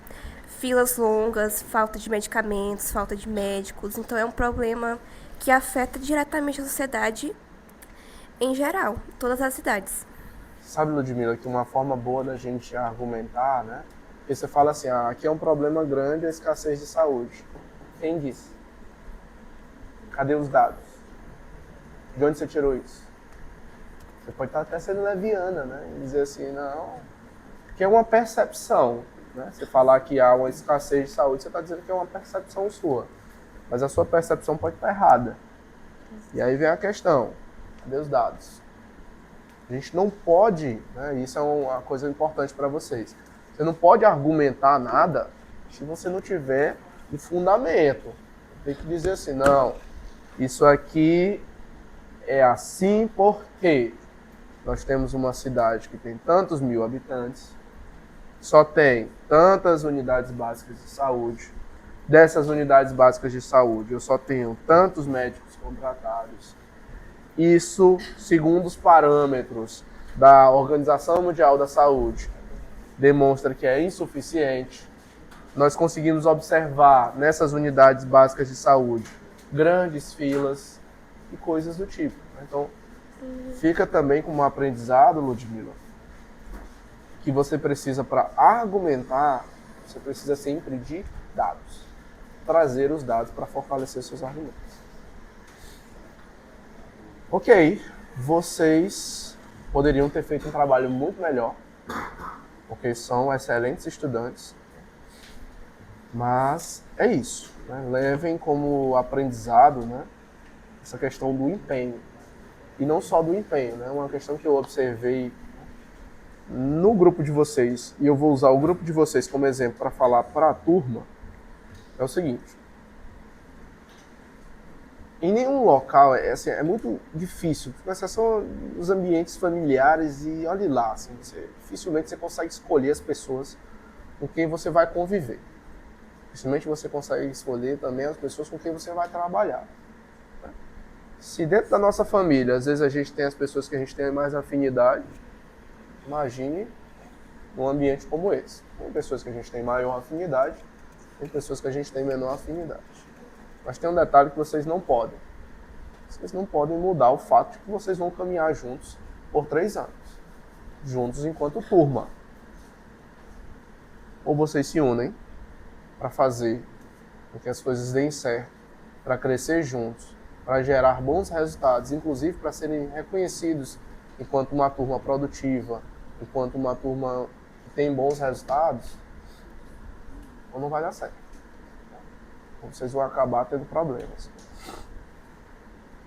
Filas longas, falta de medicamentos, falta de médicos. Então é um problema que afeta diretamente a sociedade em geral, todas as cidades. Sabe, Ludmila, que uma forma boa da gente argumentar, né? Porque você fala assim, aqui é um problema grande a escassez de saúde. Quem disse? Cadê os dados? De onde você tirou isso? Você pode estar até sendo leviana, né? E dizer assim, não, que é uma percepção, né? Você falar que há uma escassez de saúde, você está dizendo que é uma percepção sua. Mas a sua percepção pode estar errada. E aí vem a questão, cadê os dados? A gente não pode, né? Isso é uma coisa importante para vocês. Você não pode argumentar nada se você não tiver um fundamento. Tem que dizer assim, não, isso aqui é assim porque nós temos uma cidade que tem tantos mil habitantes, só tem tantas unidades básicas de saúde. Dessas unidades básicas de saúde, eu só tenho tantos médicos contratados. Isso, segundo os parâmetros da Organização Mundial da Saúde, demonstra que é insuficiente. Nós conseguimos observar nessas unidades básicas de saúde grandes filas e coisas do tipo. Então, fica também como um aprendizado, Ludmila, que você precisa, para argumentar, você precisa sempre de dados. Trazer os dados para fortalecer seus argumentos. Ok, vocês poderiam ter feito um trabalho muito melhor, porque são excelentes estudantes, mas é isso, né? Levem como aprendizado, né, essa questão do empenho. E não só do empenho, né? Uma questão que eu observei no grupo de vocês, e eu vou usar o grupo de vocês como exemplo para falar para a turma, é o seguinte. Em nenhum local, assim, é muito difícil, com exceção dos ambientes familiares, e olhe lá, assim, dificilmente você consegue escolher as pessoas com quem você vai conviver. Dificilmente você consegue escolher também as pessoas com quem você vai trabalhar. Né? Se dentro da nossa família, às vezes a gente tem as pessoas que a gente tem mais afinidade, imagine um ambiente como esse. Tem pessoas que a gente tem maior afinidade, tem pessoas que a gente tem menor afinidade. Mas tem um detalhe que vocês não podem. Vocês não podem mudar o fato de que vocês vão caminhar juntos por 3 anos. Juntos enquanto turma. Ou vocês se unem para fazer com que as coisas deem certo, para crescer juntos, para gerar bons resultados, inclusive para serem reconhecidos enquanto uma turma produtiva, enquanto uma turma que tem bons resultados, ou não vai dar certo. Vocês vão acabar tendo problemas.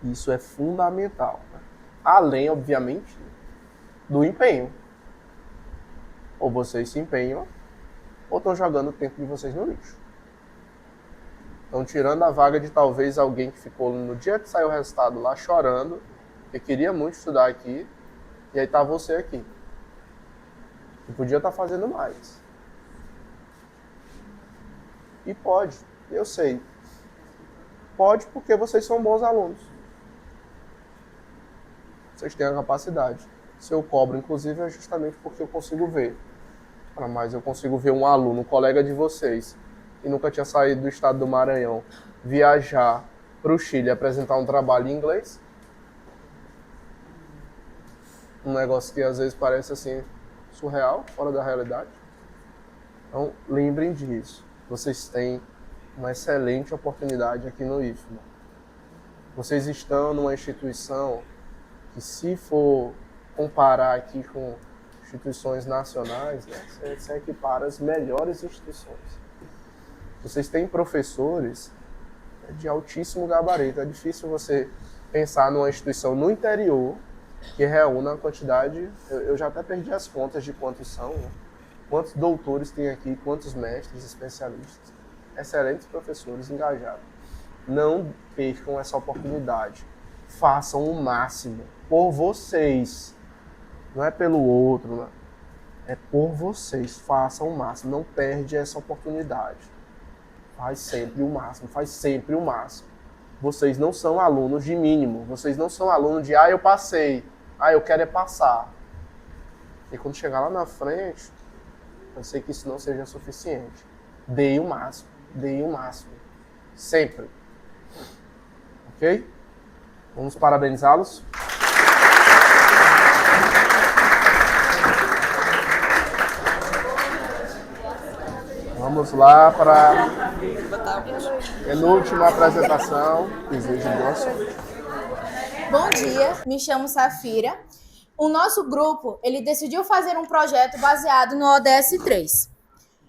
Isso é fundamental. Né? Além, obviamente, do empenho. Ou vocês se empenham, ou estão jogando o tempo de vocês no lixo. Estão tirando a vaga de talvez alguém que ficou no dia que saiu o resultado lá chorando, que queria muito estudar aqui, e aí tá você aqui. E podia estar fazendo mais. E pode. Eu sei. Pode porque vocês são bons alunos. Vocês têm a capacidade. Se eu cobro, inclusive, é justamente porque eu consigo ver. Mas eu consigo ver um aluno, um colega de vocês, que nunca tinha saído do estado do Maranhão, viajar para o Chile e apresentar um trabalho em inglês. Um negócio que às vezes parece assim, surreal, fora da realidade. Então, lembrem disso. Vocês têm uma excelente oportunidade aqui no IFMA. Vocês estão numa instituição que, se for comparar aqui com instituições nacionais, né, você equipara as melhores instituições. Vocês têm professores de altíssimo gabarito. É difícil você pensar numa instituição no interior que reúna a quantidade, eu já até perdi as contas de quantos são, né? Quantos doutores tem aqui, quantos mestres, especialistas. Excelentes professores engajados. Não percam essa oportunidade. Façam o máximo por vocês. Não é pelo outro, né? É por vocês. Façam o máximo. Não perde essa oportunidade. Faz sempre o máximo, faz sempre o máximo. Vocês não são alunos de mínimo, vocês não são alunos de, eu passei, eu quero é passar. E quando chegar lá na frente, eu sei que isso não seja suficiente. Dei o máximo, sempre. Ok? Vamos parabenizá-los? Vamos lá para a penúltima apresentação. Desejo boa sorte. Bom dia, me chamo Safira. O nosso grupo, ele decidiu fazer um projeto baseado no ODS 3.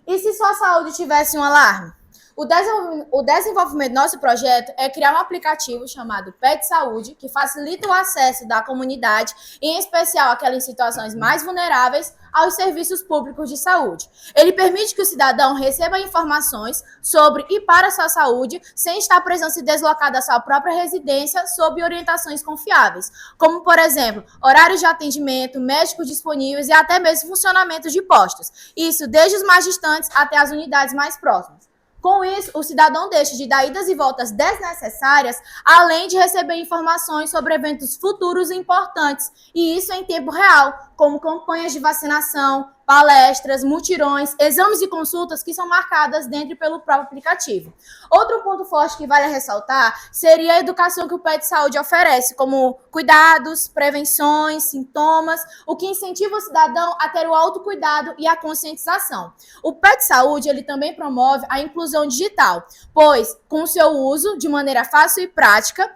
E se sua saúde tivesse um alarme? O desenvolvimento do nosso projeto é criar um aplicativo chamado Pet Saúde, que facilita o acesso da comunidade, em especial aquelas em situações mais vulneráveis, aos serviços públicos de saúde. Ele permite que o cidadão receba informações sobre e para a sua saúde, sem estar precisando se deslocar da sua própria residência, sob orientações confiáveis, como, por exemplo, horários de atendimento, médicos disponíveis e até mesmo funcionamento de postos. Isso desde os mais distantes até as unidades mais próximas. Com isso, o cidadão deixa de dar idas e voltas desnecessárias, além de receber informações sobre eventos futuros importantes, e isso em tempo real, como campanhas de vacinação, palestras, mutirões, exames e consultas que são marcadas dentro e pelo próprio aplicativo. Outro ponto forte que vale ressaltar seria a educação que o Pet Saúde oferece, como cuidados, prevenções, sintomas, o que incentiva o cidadão a ter o autocuidado e a conscientização. O Pet Saúde ele também promove a inclusão digital, pois, com o seu uso de maneira fácil e prática,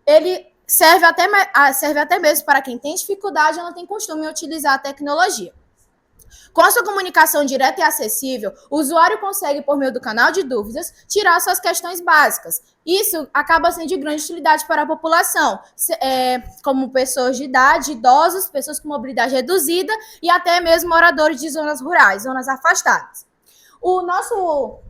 ele serve até mesmo para quem tem dificuldade ou não tem costume em utilizar a tecnologia. Com a sua comunicação direta e acessível, o usuário consegue, por meio do canal de dúvidas, tirar suas questões básicas. Isso acaba sendo de grande utilidade para a população, como pessoas de idade, idosos, pessoas com mobilidade reduzida e até mesmo moradores de zonas rurais, zonas afastadas. O nosso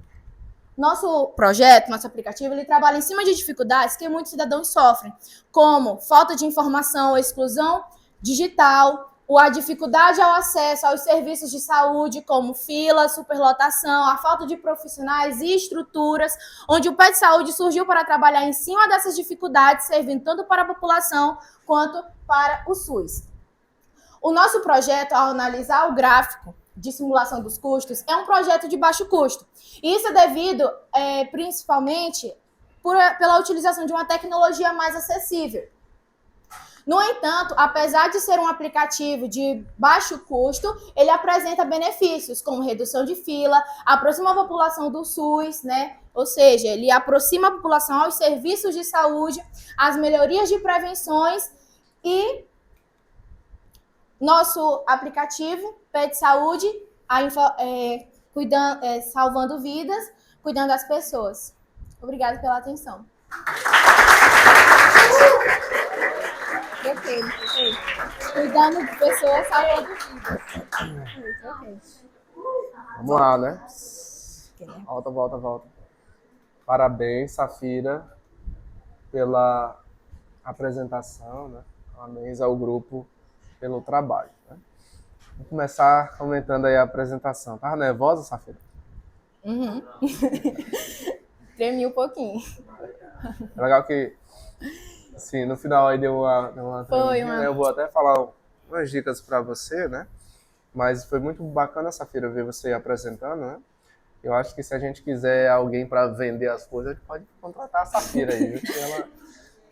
projeto, nosso aplicativo, ele trabalha em cima de dificuldades que muitos cidadãos sofrem, como falta de informação, exclusão digital, a dificuldade ao acesso aos serviços de saúde, como fila, superlotação, a falta de profissionais e estruturas, onde o Pet Saúde surgiu para trabalhar em cima dessas dificuldades, servindo tanto para a população quanto para o SUS. O nosso projeto, ao analisar o gráfico de simulação dos custos, é um projeto de baixo custo. Isso é devido, principalmente, pela utilização de uma tecnologia mais acessível. No entanto, apesar de ser um aplicativo de baixo custo, ele apresenta benefícios, como redução de fila, aproxima a população do SUS, né? Ou seja, ele aproxima a população aos serviços de saúde, às melhorias de prevenções e nosso aplicativo Pet Saúde, salvando vidas, cuidando das pessoas. Obrigada pela atenção. Cuidando de pessoas, salvando vidas. Vamos lá, né? Volta. Parabéns, Safira, pela apresentação, né? Parabéns ao grupo pelo trabalho, né? Vou começar comentando aí a apresentação. Tava nervosa, Safira? Uhum. Tremi um pouquinho. É legal que, assim, no final aí deu uma tremidinha, né? Eu vou até falar umas dicas para você, né? Mas foi muito bacana, Safira, ver você apresentando, né? Eu acho que se a gente quiser alguém para vender as coisas, a gente pode contratar a Safira aí, viu? Porque ela é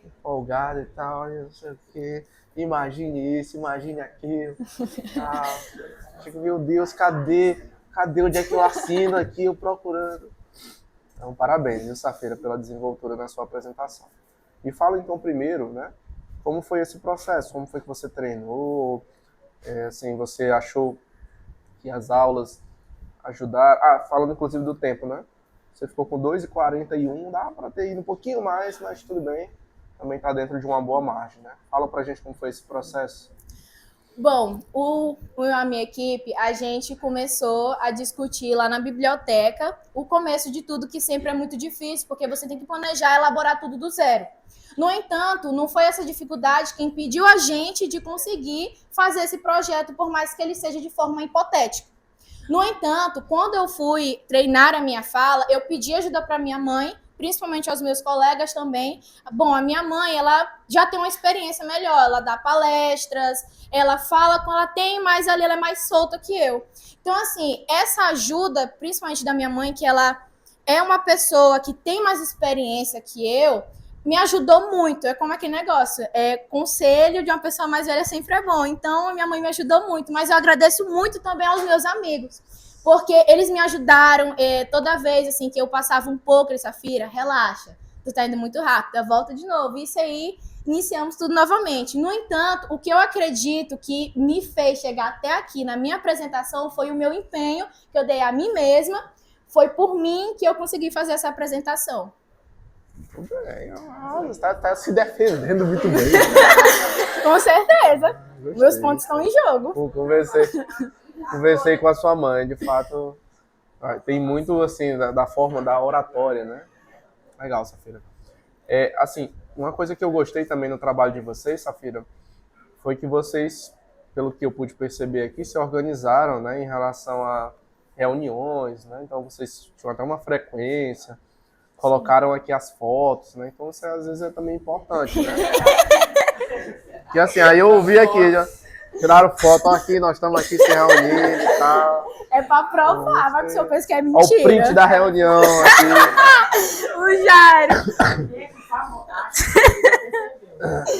empolgada e tal, não sei o quê. Imagine isso, imagine aquilo. Tipo, meu Deus, cadê onde é que eu assino aqui, eu procurando. Então, parabéns, viu, Safira, pela desenvoltura na sua apresentação. Me fala então primeiro, né? Como foi esse processo? Como foi que você treinou? Assim, você achou que as aulas ajudaram? Falando inclusive do tempo, né? Você ficou com 2h41, dá para ter ido um pouquinho mais, mas tudo bem. Também está dentro de uma boa margem, né? Fala pra gente como foi esse processo. Bom, a minha equipe, a gente começou a discutir lá na biblioteca o começo de tudo, que sempre é muito difícil, porque você tem que planejar e elaborar tudo do zero. No entanto, não foi essa dificuldade que impediu a gente de conseguir fazer esse projeto, por mais que ele seja de forma hipotética. No entanto, quando eu fui treinar a minha fala, eu pedi ajuda para minha mãe, principalmente aos meus colegas também. Bom, a minha mãe, ela já tem uma experiência melhor, ela dá palestras, ela fala quando ela tem, mas ali ela é mais solta que eu. Então, assim, essa ajuda, principalmente da minha mãe, que ela é uma pessoa que tem mais experiência que eu, me ajudou muito. É como aquele negócio, conselho de uma pessoa mais velha sempre é bom. Então, minha mãe me ajudou muito, mas eu agradeço muito também aos meus amigos, porque eles me ajudaram toda vez assim que eu passava um pouco, Safira, relaxa, tu tá indo muito rápido, volta de novo. Isso aí, iniciamos tudo novamente. No entanto, o que eu acredito que me fez chegar até aqui na minha apresentação foi o meu empenho que eu dei a mim mesma. Foi por mim que eu consegui fazer essa apresentação. Tudo bem, você tá se defendendo muito bem. Com certeza. Gostei. Meus pontos estão em jogo. Conversei com a sua mãe, de fato, tem muito, assim, da forma da oratória, né? Legal, Safira. Assim, uma coisa que eu gostei também no trabalho de vocês, Safira, foi que vocês, pelo que eu pude perceber aqui, se organizaram, né, em relação a reuniões, né? Então vocês tinham até uma frequência, colocaram aqui as fotos, né? Então isso às vezes é também importante, né? Que assim, aí eu ouvi aqui, já tiraram foto aqui, nós estamos aqui se reunindo e tal. É pra provar, vai que o senhor pensa que é mentira. Olha o print da reunião aqui. O Jairo.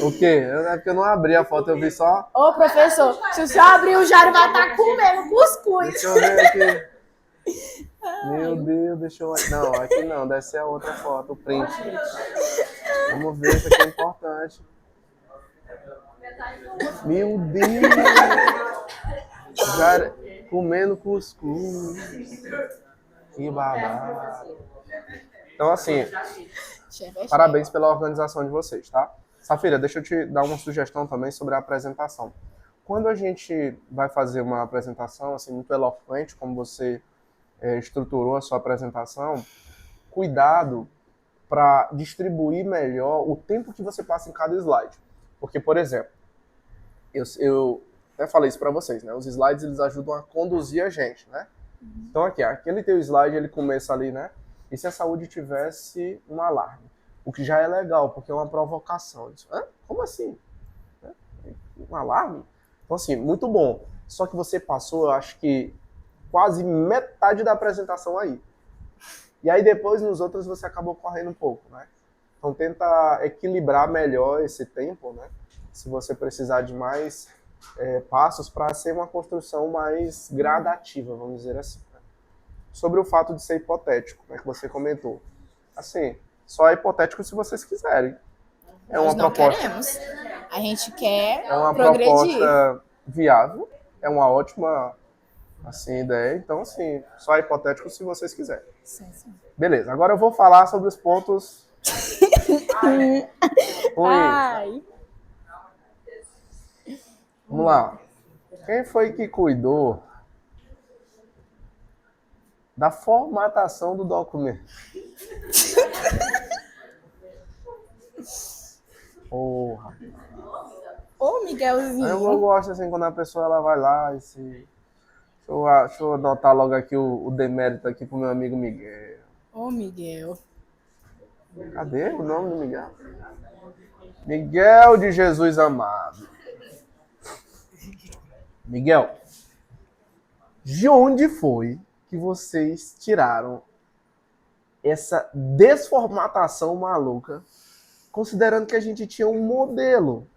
O quê? É porque eu não abri a foto, eu vi só... Ô, professor, se o senhor abrir, o Jairo vai estar comendo cuscuz. Deixa eu ver aqui. Meu Deus, deixa eu... Não, aqui não, deve ser a outra foto, o print. Vamos ver, isso aqui é importante. Meu Deus! Jairo comendo cuscuz. Que babado. Então, assim, parabéns pela organização de vocês, tá? Safira, deixa eu te dar uma sugestão também sobre a apresentação. Quando a gente vai fazer uma apresentação assim, muito eloquente, como você estruturou a sua apresentação, cuidado para distribuir melhor o tempo que você passa em cada slide. Porque, por exemplo, eu até falei isso para vocês, né? Os slides, eles ajudam a conduzir a gente, né? Então, aqui, aquele teu slide, ele começa ali, né? E se a saúde tivesse um alarme? O que já é legal, porque é uma provocação. Hã? Como assim? Um alarme? Então, assim, muito bom. Só que você passou, eu acho que, quase metade da apresentação aí. E aí depois, nos outros, você acabou correndo um pouco, né? Então, tenta equilibrar melhor esse tempo, né? Se você precisar de mais passos para ser uma construção mais gradativa, vamos dizer assim. Né? Sobre o fato de ser hipotético, né, que você comentou. Assim, só é hipotético se vocês quiserem. Nós não queremos. A gente quer é uma progredir. Proposta viável, é uma ótima assim, ideia. Então, assim, só é hipotético se vocês quiserem. Sim. Beleza, agora eu vou falar sobre os pontos ruins. Vamos lá. Quem foi que cuidou da formatação do documento? Porra. Ô, Miguelzinho. Eu gosto assim quando a pessoa ela vai lá e se... Deixa eu anotar logo aqui o demérito aqui pro meu amigo Miguel. Ô, Miguel. Cadê o nome do Miguel? Miguel de Jesus amado. Miguel, de onde foi que vocês tiraram essa desformatação maluca, considerando que a gente tinha um modelo?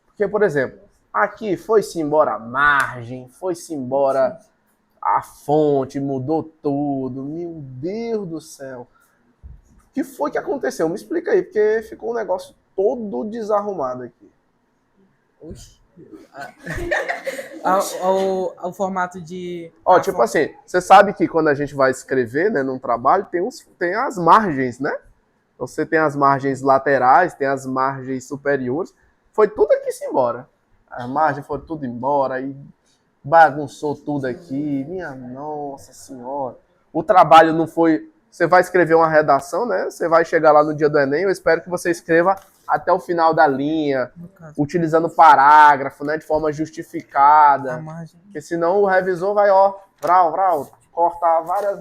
Porque, por exemplo, aqui foi-se embora a margem, foi-se embora a fonte, mudou tudo. Meu Deus do céu. O que foi que aconteceu? Me explica aí, porque ficou um negócio todo desarrumado aqui. Oxi. O formato de... Tipo assim, você sabe que quando a gente vai escrever, né, num trabalho, tem as margens, né? Você tem as margens laterais, tem as margens superiores. Foi tudo aqui embora. As margens foram tudo embora e bagunçou tudo aqui. Minha nossa senhora. O trabalho não foi... Você vai escrever uma redação, né? Você vai chegar lá no dia do Enem, eu espero que você escreva até o final da linha, utilizando parágrafo, né? De forma justificada. Porque senão o revisor vai, cortar várias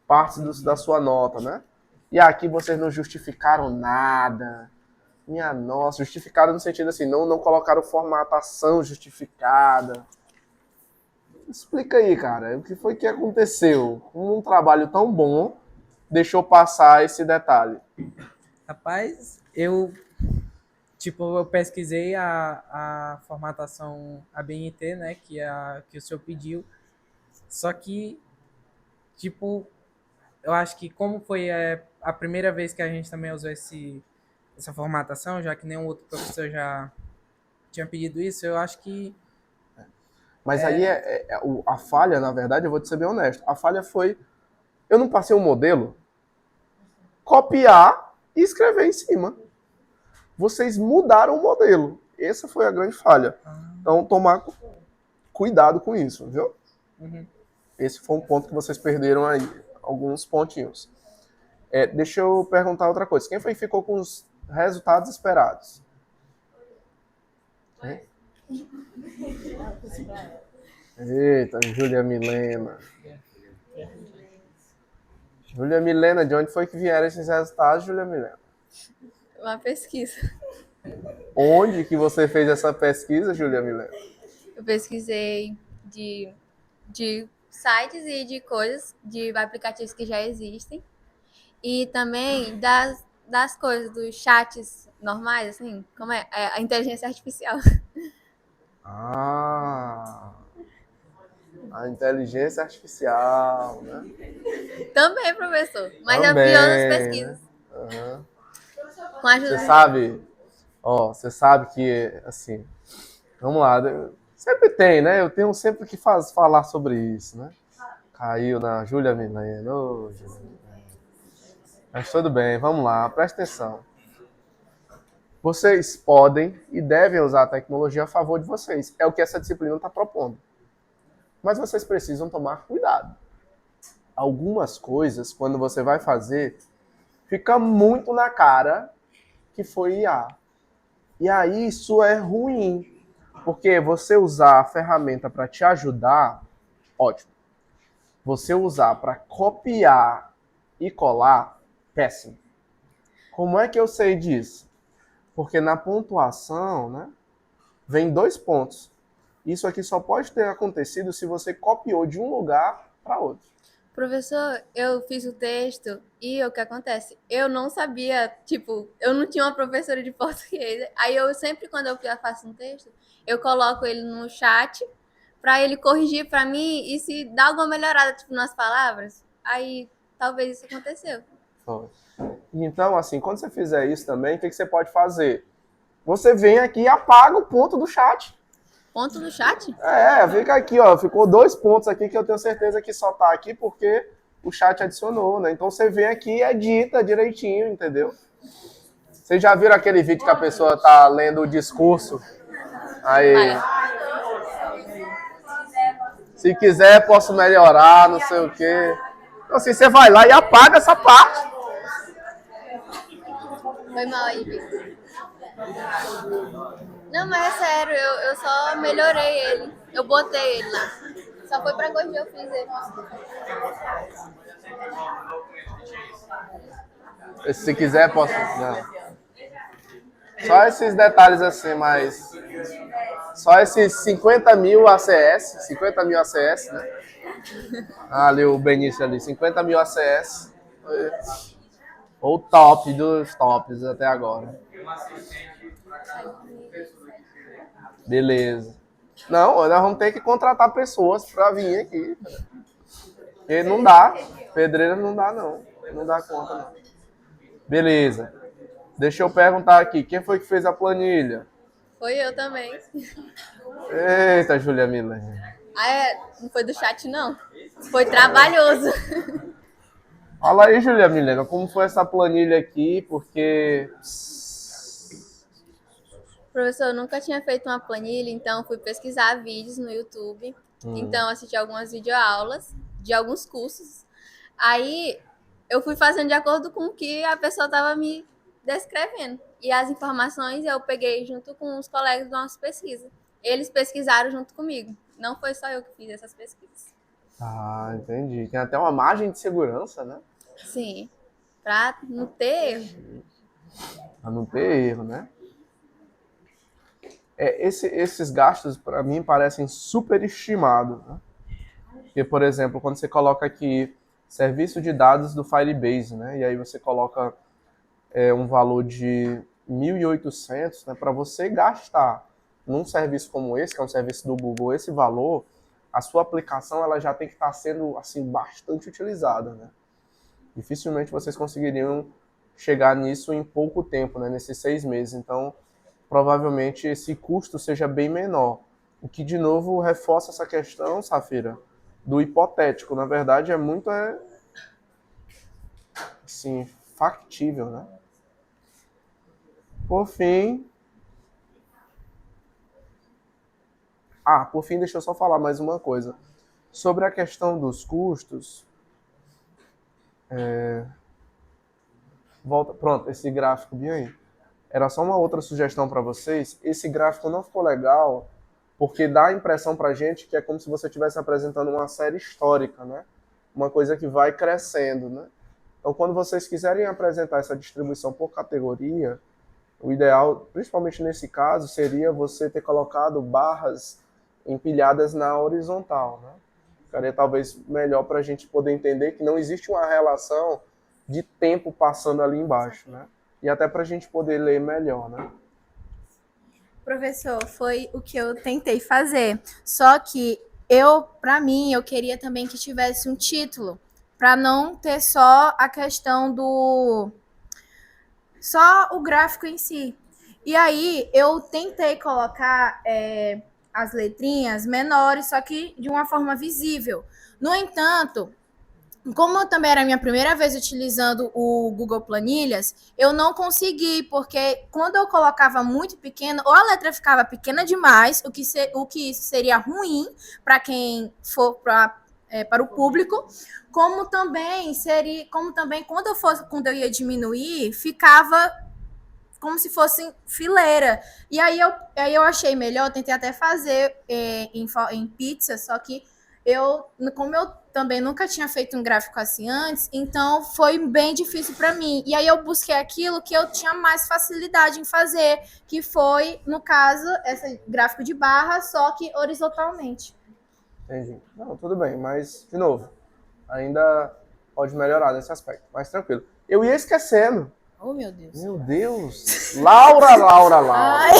partes da sua nota, né? E aqui vocês não justificaram nada. Minha nossa, justificaram no sentido assim, não colocaram formatação justificada. Explica aí, cara, o que foi que aconteceu? Um trabalho tão bom deixou passar esse detalhe. Rapaz, eu pesquisei a formatação ABNT, né, que o senhor pediu. Só que, eu acho que como foi a primeira vez que a gente também usou essa formatação, já que nenhum outro professor já tinha pedido isso, eu acho que... Mas aí a falha, na verdade, eu vou te ser bem honesto, a falha foi, eu não passei um modelo, copiar e escrever em cima. Vocês mudaram o modelo. Essa foi a grande falha. Então, tomar cuidado com isso, viu? Uhum. Esse foi um ponto que vocês perderam aí. Alguns pontinhos. Deixa eu perguntar outra coisa. Quem foi que ficou com os resultados esperados? Eita, Júlia Milena. Júlia Milena, de onde foi que vieram esses resultados, Júlia Milena? Uma pesquisa. Onde que você fez essa pesquisa, Júlia Milena? Eu pesquisei de sites e de coisas, de aplicativos que já existem. E também das coisas, dos chats normais, assim, como é a inteligência artificial. Ah, a inteligência artificial, né? Também, professor. Mas Também, eu vi outras pesquisas. né? Uhum. Com a ajuda Você sabe que, assim, vamos lá, sempre tem, né? Eu tenho sempre que falar sobre isso, né? Caiu na Júlia Milena. Ô, Júlia Milena. Mas tudo bem, vamos lá, presta atenção. Vocês podem e devem usar a tecnologia a favor de vocês. É o que essa disciplina está propondo. Mas vocês precisam tomar cuidado. Algumas coisas, quando você vai fazer, fica muito na cara que foi IA. E aí isso é ruim. Porque você usar a ferramenta para te ajudar, ótimo. Você usar para copiar e colar, péssimo. Como é que eu sei disso? Porque na pontuação, né, vem 2 pontos. Isso aqui só pode ter acontecido se você copiou de um lugar para outro. Professor, eu fiz o texto e o que acontece? Eu não sabia, eu não tinha uma professora de português. Aí eu sempre, quando eu faço um texto, eu coloco ele no chat para ele corrigir para mim e se dá alguma melhorada, nas palavras. Aí talvez isso aconteceu. Então, assim, quando você fizer isso também, o que você pode fazer? Você vem aqui e apaga o ponto do chat. Ponto do chat? Fica aqui, ó. Ficou 2 pontos aqui que eu tenho certeza que só tá aqui porque o chat adicionou, né? Então você vem aqui e edita direitinho, entendeu? Vocês já viram aquele vídeo que a pessoa tá lendo o discurso? Aí. Se quiser, posso melhorar, não sei o quê. Então, assim, você vai lá e apaga essa parte. Foi mal aí, Vitor. Não, mas é sério, eu só melhorei ele. Eu botei ele lá. Só foi pra corrigir, eu fiz ele. Se quiser, posso... Não. Só esses detalhes assim, mas... Só esses 50 mil ACS. 50 mil ACS, né? Ali o Benício ali. 50 mil ACS. O top dos tops até agora. Beleza. Não, nós vamos ter que contratar pessoas pra vir aqui. Porque não dá. Pedreira não dá, não. Não dá conta, não. Beleza. Deixa eu perguntar aqui. Quem foi que fez a planilha? Foi eu também. Eita, Júlia Milena. Não foi do chat, não. Foi trabalhoso. Fala aí, Júlia Milena, como foi essa planilha aqui? Porque... Professor, eu nunca tinha feito uma planilha, então fui pesquisar vídeos no YouTube. Então, assisti algumas videoaulas de alguns cursos. Aí, eu fui fazendo de acordo com o que a pessoa estava me descrevendo. E as informações eu peguei junto com os colegas da nossa pesquisa. Eles pesquisaram junto comigo. não foi só eu que fiz essas pesquisas. Ah, entendi. Tem até uma margem de segurança, né? Sim, para não ter erro. Para não ter erro, né? Esses gastos, para mim, parecem superestimados, né? Porque, por exemplo, quando você coloca aqui serviço de dados do Firebase, né? E aí você coloca um valor de 1.800, né? Para você gastar num serviço como esse, que é um serviço do Google, esse valor, a sua aplicação ela já tem que estar sendo assim, bastante utilizada, né? Dificilmente vocês conseguiriam chegar nisso em pouco tempo, né? Nesses 6 meses. Então, provavelmente esse custo seja bem menor. O que, de novo, reforça essa questão, Safira, do hipotético. Na verdade, é muito assim, factível, né? Por fim, deixa eu só falar mais uma coisa. Sobre a questão dos custos, pronto, esse gráfico bem aí. Era só uma outra sugestão para vocês. Esse gráfico não ficou legal porque dá a impressão pra gente que é como se você estivesse apresentando uma série histórica, né? Uma coisa que vai crescendo, né? Então, quando vocês quiserem apresentar essa distribuição por categoria, o ideal, principalmente nesse caso, seria você ter colocado barras empilhadas na horizontal, né? Ficaria talvez melhor para a gente poder entender que não existe uma relação de tempo passando ali embaixo, né? E até para a gente poder ler melhor, né? Professor, foi o que eu tentei fazer. Só que para mim, eu queria também que tivesse um título, para não ter só a questão só o gráfico em si. E aí, eu tentei colocar as letrinhas menores, só que de uma forma visível. No entanto, como também era a minha primeira vez utilizando o Google Planilhas, eu não consegui, porque quando eu colocava muito pequeno, ou a letra ficava pequena demais, o que isso seria ruim para quem for para o público, como também quando eu ia diminuir, ficava como se fosse fileira. E aí eu achei melhor, tentei até fazer em pizza, só que como eu também nunca tinha feito um gráfico assim antes, então foi bem difícil para mim. E aí eu busquei aquilo que eu tinha mais facilidade em fazer, que foi, no caso, esse gráfico de barra, só que horizontalmente. Entendi. Não, tudo bem, mas, de novo, ainda pode melhorar nesse aspecto, mas tranquilo. Eu ia esquecendo. Oh, meu Deus. Meu Deus. Laura. Ai.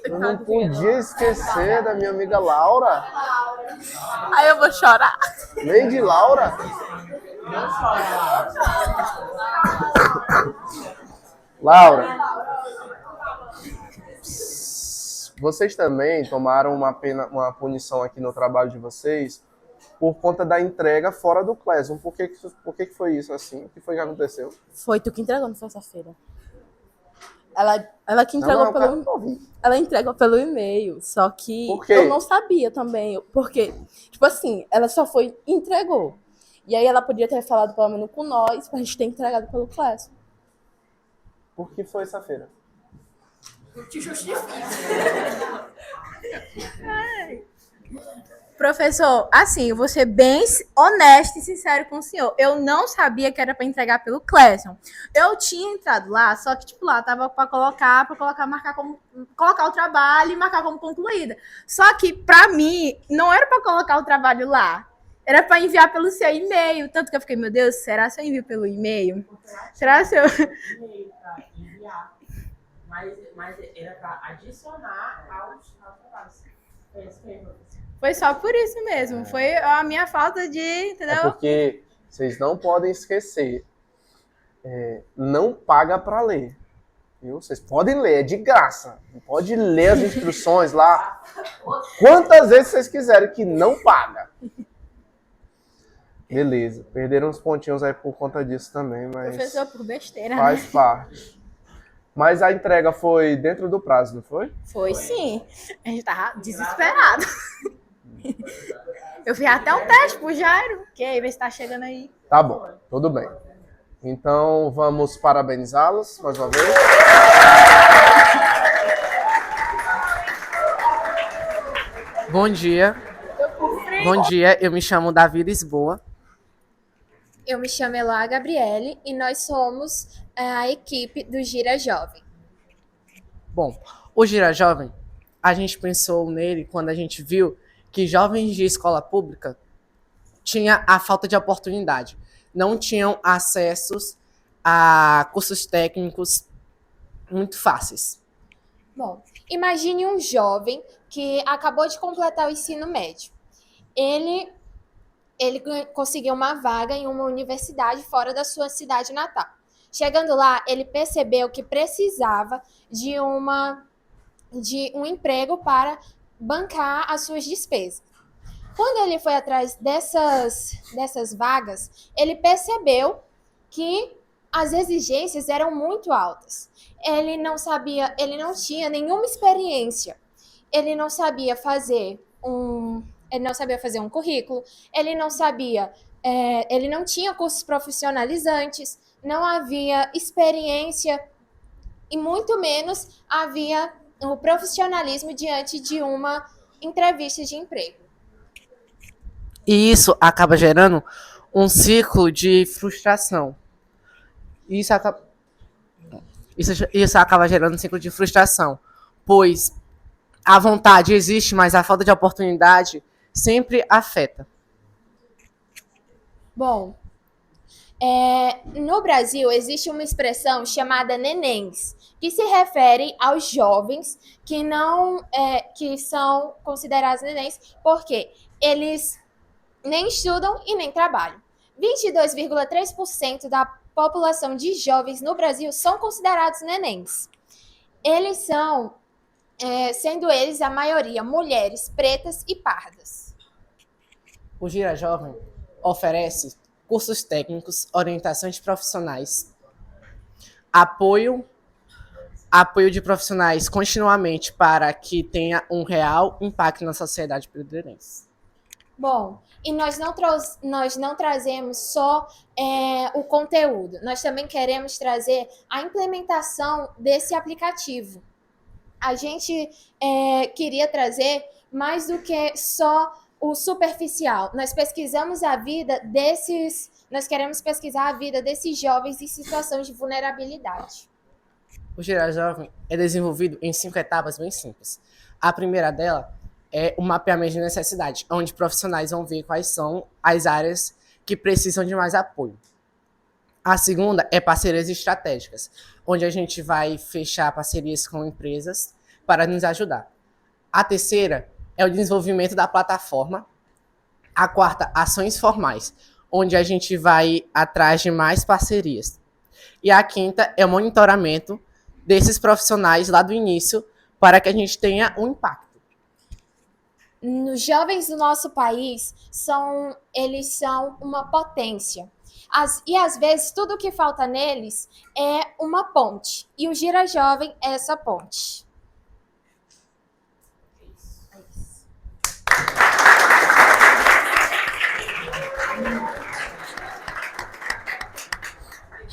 Eu não podia esquecer da minha amiga Laura. Aí eu vou chorar. Lady Laura. Laura, vocês também tomaram uma punição aqui no trabalho de vocês por conta da entrega fora do Classroom. Por que foi isso assim? O que foi que aconteceu? Foi tu que entregou na sexta-feira. Ela que entregou ela entregou pelo e-mail, só que eu não sabia também, porque, tipo assim, ela só foi e entregou. E aí ela podia ter falado pelo menos com nós, pra gente ter entregado pelo Classroom. Por que foi essa feira? Te justifico. Professor, assim, eu vou ser bem honesto e sincero com o senhor. Eu não sabia que era para entregar pelo Classroom. Eu tinha entrado lá, só que, tipo, lá tava para colocar, colocar o trabalho e marcar como concluída. Só que, para mim, não era para colocar o trabalho lá. Era para enviar pelo seu e-mail. Tanto que eu fiquei, meu Deus, será que eu envio pelo e-mail? Será que eu... Mas era para adicionar aos trabalhos. Foi só por isso mesmo. Foi a minha falta de... Entendeu? É porque vocês não podem esquecer. Não paga para ler. Viu? Vocês podem ler, é de graça. Pode ler as instruções lá. Quantas vezes vocês quiserem que não paga. Beleza. Perderam uns pontinhos aí por conta disso também, mas... Professor, por besteira, faz né? parte. Mas a entrega foi dentro do prazo, não foi? Foi sim. A gente tava desesperado. Eu fiz até um teste pro Jairo, que aí, vê se tá chegando aí. Tá bom, tudo bem. Então, vamos parabenizá-los mais uma vez. Bom dia. Bom dia, eu me chamo Davi Lisboa. Eu me chamo Elá Gabriele e nós somos a equipe do Gira Jovem. Bom, o Gira Jovem, a gente pensou nele quando a gente viu que jovens de escola pública tinham a falta de oportunidade, não tinham acessos a cursos técnicos muito fáceis. Bom, imagine um jovem que acabou de completar o ensino médio. Ele conseguiu uma vaga em uma universidade fora da sua cidade natal. Chegando lá, ele percebeu que precisava de um emprego para bancar as suas despesas. Quando ele foi atrás dessas vagas, ele percebeu que as exigências eram muito altas. Ele não tinha nenhuma experiência. Ele não sabia fazer um currículo, ele não tinha cursos profissionalizantes, não havia experiência e muito menos havia o profissionalismo diante de uma entrevista de emprego. E isso acaba gerando um ciclo de frustração. Isso acaba gerando um ciclo de frustração, pois a vontade existe, mas a falta de oportunidade sempre afeta. Bom, no Brasil existe uma expressão chamada nenéns, que se refere aos jovens que são considerados nenéns porque eles nem estudam e nem trabalham. 22,3% da população de jovens no Brasil são considerados nenéns. Eles são, sendo eles a maioria mulheres pretas e pardas. O Gira Jovem oferece cursos técnicos, orientações profissionais, apoio de profissionais continuamente para que tenha um real impacto na sociedade pedreirense. Bom, e nós não trazemos só o conteúdo, nós também queremos trazer a implementação desse aplicativo. A gente queria trazer mais do que só o superficial. Nós queremos pesquisar a vida desses jovens em situação de vulnerabilidade. O Gira Jovem é desenvolvido em 5 etapas bem simples. A primeira dela é o mapeamento de necessidade, onde profissionais vão ver quais são as áreas que precisam de mais apoio. A segunda é parcerias estratégicas, onde a gente vai fechar parcerias com empresas para nos ajudar. A terceira é o desenvolvimento da plataforma. A quarta, ações formais, onde a gente vai atrás de mais parcerias. E a quinta é o monitoramento desses profissionais lá do início para que a gente tenha um impacto. Os jovens do nosso país eles são uma potência. E às vezes tudo que falta neles é uma ponte. E o Gira Jovem é essa ponte.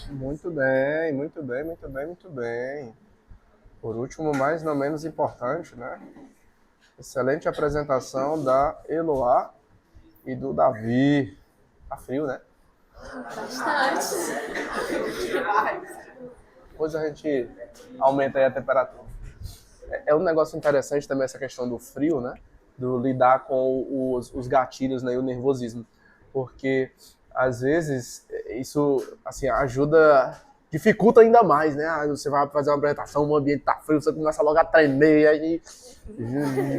Muito bem, muito bem, muito bem, muito bem. Por último, mas não menos importante, né? Excelente apresentação da Eloá e do Davi. Tá frio, né? Bastante. Depois a gente aumenta aí a temperatura. É um negócio interessante também essa questão do frio, né? Do lidar com os gatilhos, né? E o nervosismo. Porque, às vezes, isso assim, dificulta ainda mais, né? Você vai fazer uma apresentação, o ambiente tá frio, você começa logo a tremer, aí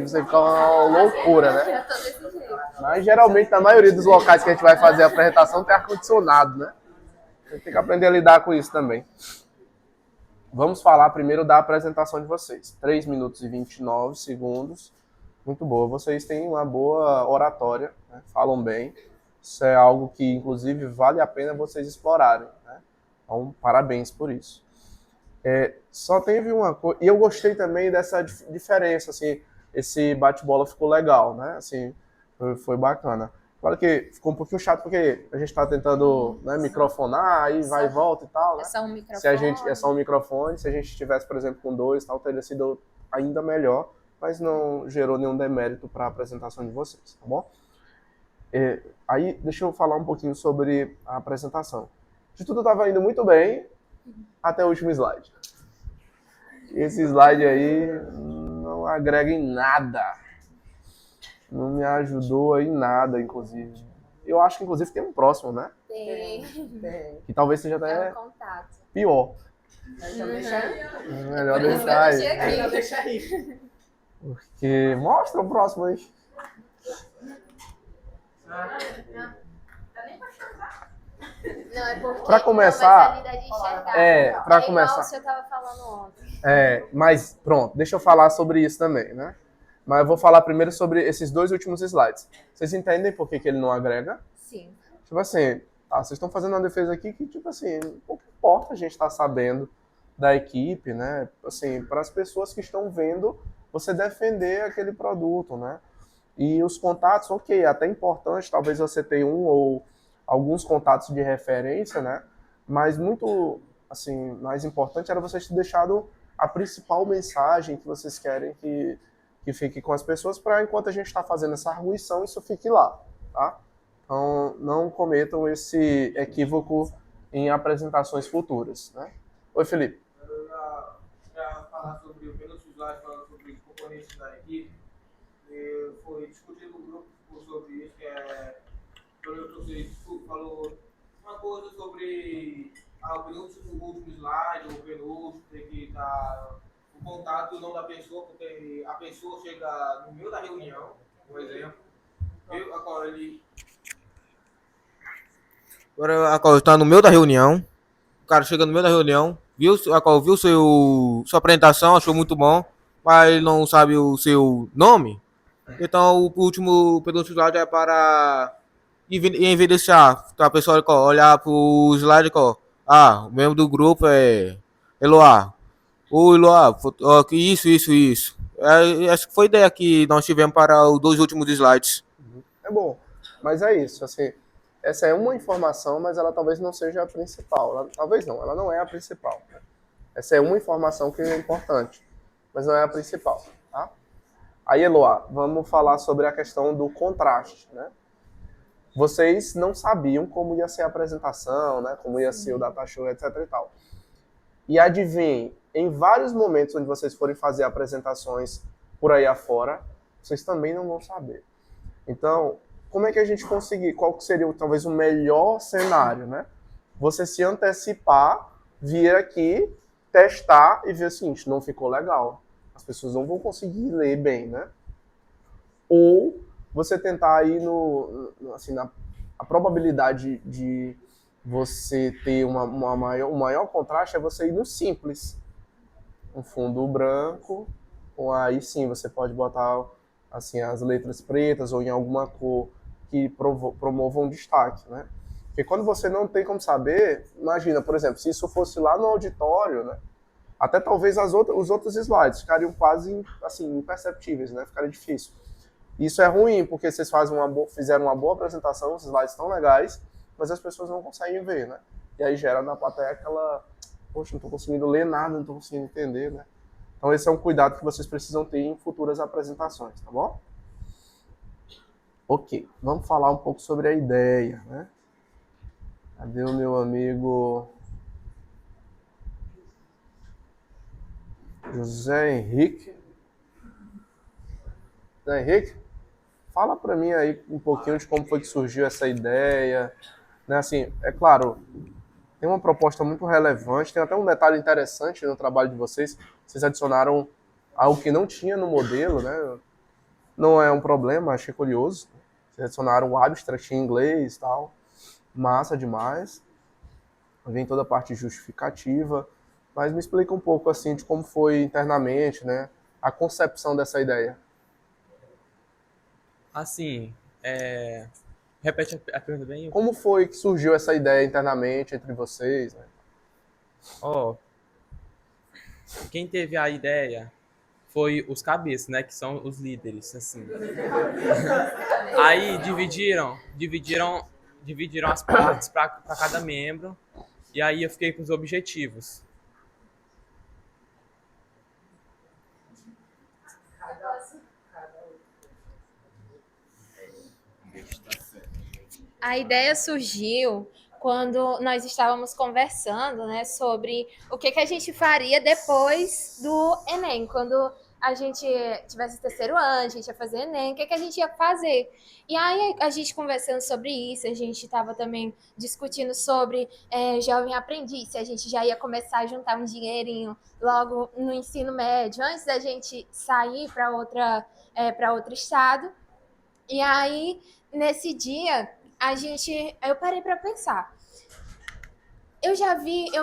você fica uma loucura, né? Mas geralmente, na maioria dos locais que a gente vai fazer a apresentação, tem ar-condicionado, né? A gente tem que aprender a lidar com isso também. Vamos falar primeiro da apresentação de vocês. 3 minutos e 29 segundos. Muito boa. Vocês têm uma boa oratória, né? Falam bem. Isso é algo que, inclusive, vale a pena vocês explorarem, né? Então, parabéns por isso. Só teve uma coisa... E eu gostei também dessa diferença, assim, esse bate-bola ficou legal, né? Assim, foi bacana. Claro que ficou um pouquinho chato porque a gente está tentando, né, microfonar, aí vai e volta e tal, né? É só um microfone. Se a gente, é só um microfone, se a gente estivesse, por exemplo, com 2 e tal, teria sido ainda melhor, mas não gerou nenhum demérito para a apresentação de vocês, tá bom? Aí, deixa eu falar um pouquinho sobre a apresentação. De tudo estava indo muito bem, até o último slide. Esse slide aí não agrega em nada. Não me ajudou em nada, inclusive. Eu acho que, inclusive, tem um próximo, né? Tem. Que talvez seja até É um contato. pior. Então deixa aí. É melhor deixar aí. Melhor deixar aí. Porque mostra o próximo aí. Não, é porque Pra começar, não, mas ali dá de enxergar. pra É igual começar. o senhor tava falando ontem. Mas pronto, deixa eu falar sobre isso também, né? Mas eu vou falar primeiro sobre esses 2 últimos slides. Vocês entendem por que ele não agrega? Sim. Tipo assim, vocês estão fazendo uma defesa aqui que, tipo assim, pouco importa a gente estar sabendo da equipe, né? Assim, para as pessoas que estão vendo você defender aquele produto, né? E os contatos, ok, até importante, talvez você tenha um ou alguns contatos de referência, né? Mas muito, assim, mais importante era vocês terem deixado a principal mensagem que vocês querem que fique com as pessoas, para enquanto a gente está fazendo essa arguição, isso fique lá, tá? Então, não cometam esse equívoco em apresentações futuras, né? Oi, Felipe. Para falar sobre o penúltimo slide, falando sobre os componentes da equipe, foi discutido no grupo sobre isso, que é, você falou uma coisa sobre o penúltimo, o último slide, ou o penúltimo, tem que estar o contato e o nome da pessoa, porque a pessoa chega no meio da reunião, por exemplo, agora a qual está no meio da reunião, o cara chega no meio da reunião, viu sua apresentação, achou muito bom, mas ele não sabe o seu nome. Então o penúltimo slide é para evidenciar, a pessoa olhar para o slide, o membro do grupo é Eloá. Oi, Eloá, que isso. Acho que foi a ideia que nós tivemos para os 2 últimos slides. É bom, mas é isso, assim, essa é uma informação, mas ela talvez não seja a principal. Talvez não, ela não é a principal. Né? Essa é uma informação que é importante, mas não é a principal, tá? Aí, Eloá, vamos falar sobre a questão do contraste, né? Vocês não sabiam como ia ser a apresentação, né? Como ia ser o data show, etc e tal. E adivinhem, em vários momentos onde vocês forem fazer apresentações por aí afora, vocês também não vão saber. Então, como é que a gente conseguir? Qual que seria talvez o melhor cenário, né? Você se antecipar, vir aqui, testar e ver o seguinte, não ficou legal. As pessoas não vão conseguir ler bem, né? Ou você tentar ir a probabilidade de você ter um maior contraste é você ir no simples. Um fundo branco, ou aí sim você pode botar assim, as letras pretas ou em alguma cor que promova um destaque, né? Porque quando você não tem como saber, imagina, por exemplo, se isso fosse lá no auditório, né? Até talvez os outros slides ficariam quase assim, imperceptíveis, né? Ficaria difícil. Isso é ruim, porque vocês fizeram uma boa apresentação, os slides estão legais, mas as pessoas não conseguem ver, né? E aí gera na plateia aquela, poxa, não estou conseguindo ler nada, não estou conseguindo entender, né? Então esse é um cuidado que vocês precisam ter em futuras apresentações, tá bom? Ok, vamos falar um pouco sobre a ideia, né? Cadê o meu amigo José Henrique? José Henrique, fala para mim aí um pouquinho de como foi que surgiu essa ideia, né? Assim, é claro, tem uma proposta muito relevante, tem até um detalhe interessante no trabalho de vocês. Vocês adicionaram algo que não tinha no modelo, né? Não é um problema, achei curioso. Vocês adicionaram o abstract em inglês e tal. Massa demais. Vem toda a parte justificativa. Mas me explica um pouco assim de como foi internamente, né? A concepção dessa ideia. Assim, repete a pergunta bem. Como foi que surgiu essa ideia internamente entre vocês, né? Quem teve a ideia foi os cabeças, né? Que são os líderes, assim. Aí dividiram as partes para cada membro. E aí eu fiquei com os objetivos. A ideia surgiu quando nós estávamos conversando, né, sobre o que a gente faria depois do Enem, quando a gente tivesse o terceiro ano, a gente ia fazer Enem, o que a gente ia fazer. E aí a gente conversando sobre isso, a gente estava também discutindo sobre jovem aprendiz, se a gente já ia começar a juntar um dinheirinho logo no ensino médio, antes da gente sair para outro estado. E aí, nesse dia, eu parei para pensar. Eu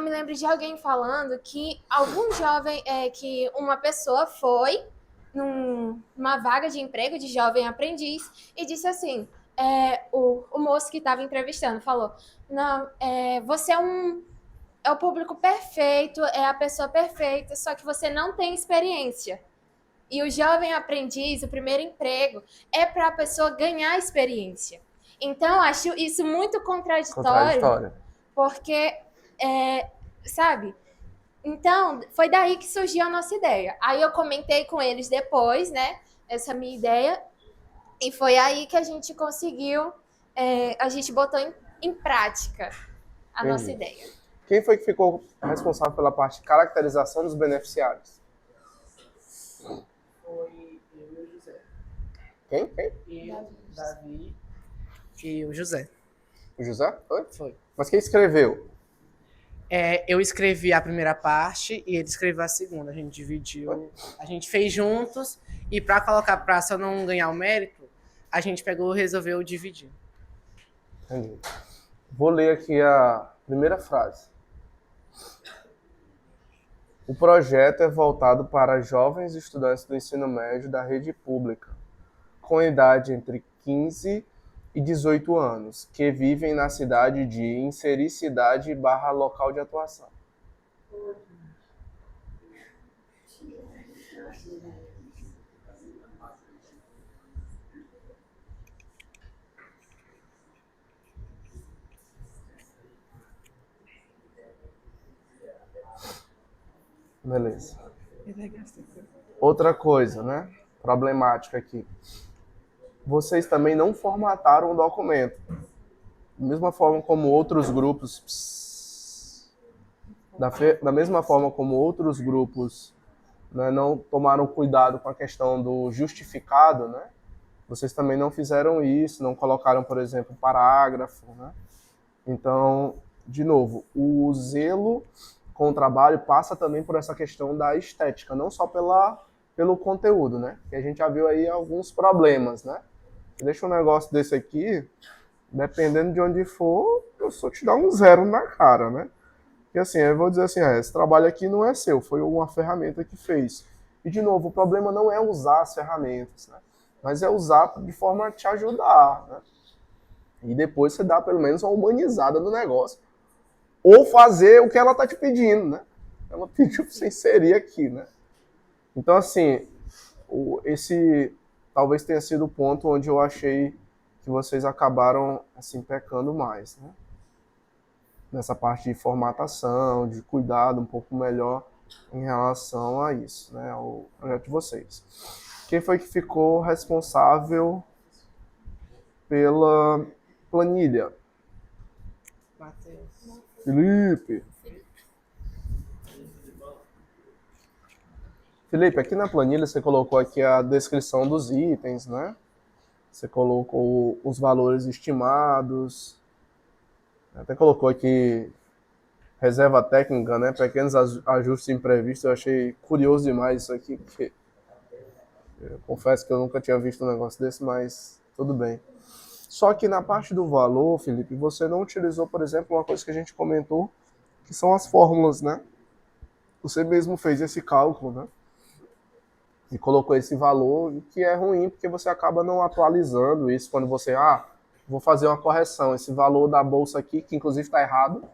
me lembro de alguém falando que algum jovem, que uma pessoa foi numa vaga de emprego de jovem aprendiz e disse assim, o moço que estava entrevistando falou, não, você é o público perfeito, é a pessoa perfeita, só que você não tem experiência. E o jovem aprendiz, o primeiro emprego, é para a pessoa ganhar experiência. Então, acho isso muito contraditório. Porque, sabe? Então, foi daí que surgiu a nossa ideia. Aí eu comentei com eles depois, né? Essa minha ideia. E foi aí que a gente conseguiu, a gente botou em prática a nossa ideia. Quem foi que ficou responsável pela parte de caracterização dos beneficiários? Foi eu e o José. Quem? Eu, Davi e o José. O José? Foi? Foi. Mas quem escreveu? Eu escrevi a primeira parte e ele escreveu a segunda. A gente dividiu, a gente fez juntos e para só não ganhar o mérito, a gente resolveu dividir. Entendi. Vou ler aqui a primeira frase. O projeto é voltado para jovens estudantes do ensino médio da rede pública, com idade entre 15 e 18 anos, que vivem na cidade de inserir cidade / local de atuação. Beleza. Outra coisa, né? Problemática aqui. Vocês também não formataram o documento. Da mesma forma como outros grupos... Da mesma forma como outros grupos, né, não tomaram cuidado com a questão do justificado, né? Vocês também não fizeram isso, não colocaram, por exemplo, um parágrafo, né? Então, de novo, o zelo com o trabalho passa também por essa questão da estética, não só pelo conteúdo, né? Que a gente já viu aí alguns problemas, né? Deixa um negócio desse aqui, dependendo de onde for, eu só te dar um 0 na cara, né? Porque assim, eu vou dizer assim, esse trabalho aqui não é seu, foi uma ferramenta que fez. E de novo, o problema não é usar as ferramentas, né? Mas é usar de forma a te ajudar, né? E depois você dá pelo menos uma humanizada no negócio. Ou fazer o que ela tá te pedindo, né? Ela pediu pra você inserir aqui, né? Então, assim, esse talvez tenha sido o ponto onde eu achei que vocês acabaram, assim, pecando mais, né? Nessa parte de formatação, de cuidado um pouco melhor em relação a isso, né? Ao projeto de vocês. Quem foi que ficou responsável pela planilha? Matheus. Felipe. Felipe, aqui na planilha você colocou aqui a descrição dos itens, né? Você colocou os valores estimados. Até colocou aqui reserva técnica, né? Pequenos ajustes imprevistos. Eu achei curioso demais isso aqui, porque eu confesso que eu nunca tinha visto um negócio desse, mas tudo bem. Só que na parte do valor, Felipe, você não utilizou, por exemplo, uma coisa que a gente comentou, que são as fórmulas, né? Você mesmo fez esse cálculo, né? E colocou esse valor, que é ruim, porque você acaba não atualizando isso quando você, vou fazer uma correção. Esse valor da bolsa aqui, que inclusive está errado,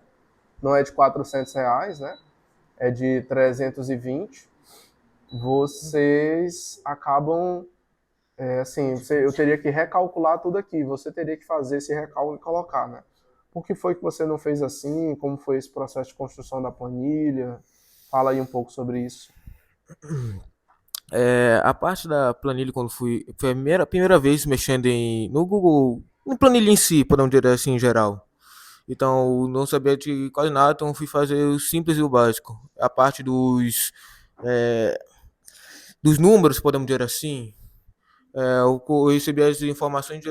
não é de R$400, né? É de 320. vocês acabam, assim, eu teria que recalcular tudo aqui, você teria que fazer esse recálculo e colocar, né? Por que foi que você não fez assim? Como foi esse processo de construção da planilha? Fala aí um pouco sobre isso. A parte da planilha, quando foi a primeira vez mexendo no Google, no planilha em si, podemos dizer assim, em geral. Então, não sabia de quase nada, então fui fazer o simples e o básico. A parte dos números, podemos dizer assim, eu recebi as informações,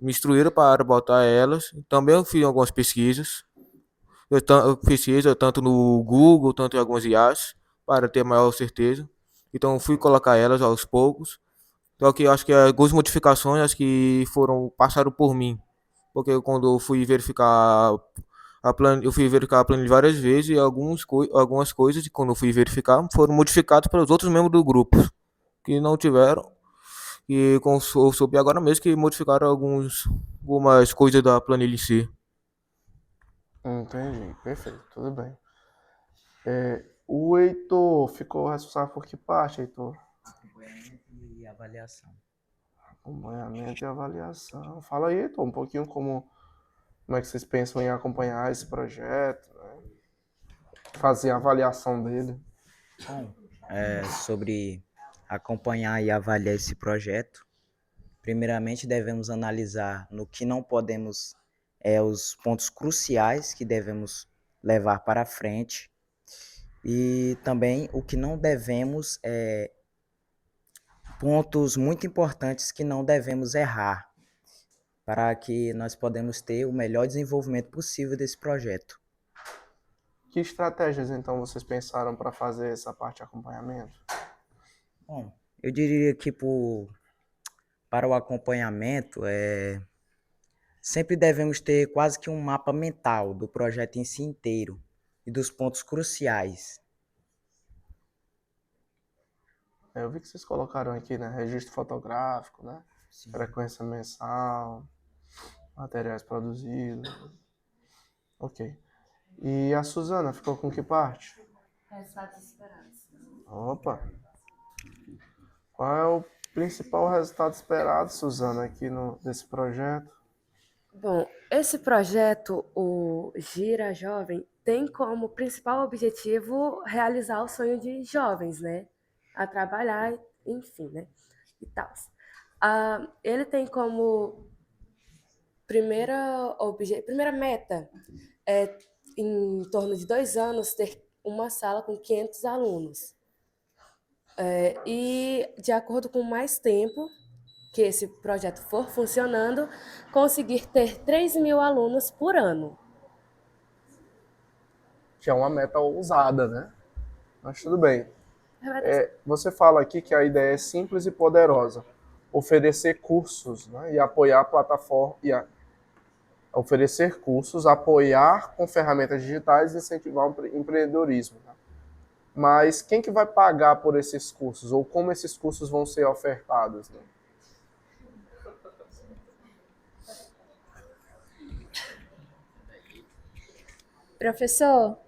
me instruíram para botar elas. Também eu fiz algumas pesquisas, eu pesquisa tanto no Google, tanto em algumas IAs, para ter maior certeza. Então fui colocar elas aos poucos. Só que eu acho que algumas modificações acho que passaram por mim. Porque quando eu fui verificar eu fui verificar a planilha várias vezes e algumas coisas, quando eu fui verificar, foram modificadas pelos outros membros do grupo, que não tiveram. E eu soube agora mesmo que modificaram algumas coisas da planilha em si. Entendi, perfeito, tudo bem. O Heitor ficou responsável por que parte, Heitor? Acompanhamento e avaliação. Acompanhamento e avaliação. Fala aí, Heitor, um pouquinho como é que vocês pensam em acompanhar esse projeto, né? Fazer a avaliação dele. Bom, sobre acompanhar e avaliar esse projeto, primeiramente devemos analisar no que não podemos, os pontos cruciais que devemos levar para frente e também o que não devemos, pontos muito importantes que não devemos errar, para que nós podemos ter o melhor desenvolvimento possível desse projeto. Que estratégias, então, vocês pensaram para fazer essa parte de acompanhamento? Bom, eu diria que para o acompanhamento, sempre devemos ter quase que um mapa mental do projeto em si inteiro e dos pontos cruciais. Eu vi que vocês colocaram aqui, né? Registro fotográfico, né? Sim. Frequência mensal, materiais produzidos. Ok. E a Suzana ficou com que parte? Resultados esperados. Opa! Qual é o principal resultado esperado, Suzana, aqui desse projeto? Bom, esse projeto, o Gira Jovem, tem como principal objetivo realizar o sonho de jovens, né? A trabalhar, enfim, né? E tal. Ele tem como primeira meta em torno de 2 anos, ter uma sala com 500 alunos. E, de acordo com mais tempo que esse projeto for funcionando, conseguir ter 3.000 alunos por ano. Que é uma meta ousada, né? Mas tudo bem. Você fala aqui que a ideia é simples e poderosa. Oferecer cursos, né? E apoiar a plataforma... Oferecer cursos, apoiar com ferramentas digitais e incentivar o empreendedorismo. Né? Mas quem que vai pagar por esses cursos? Ou como esses cursos vão ser ofertados? Né? Professor,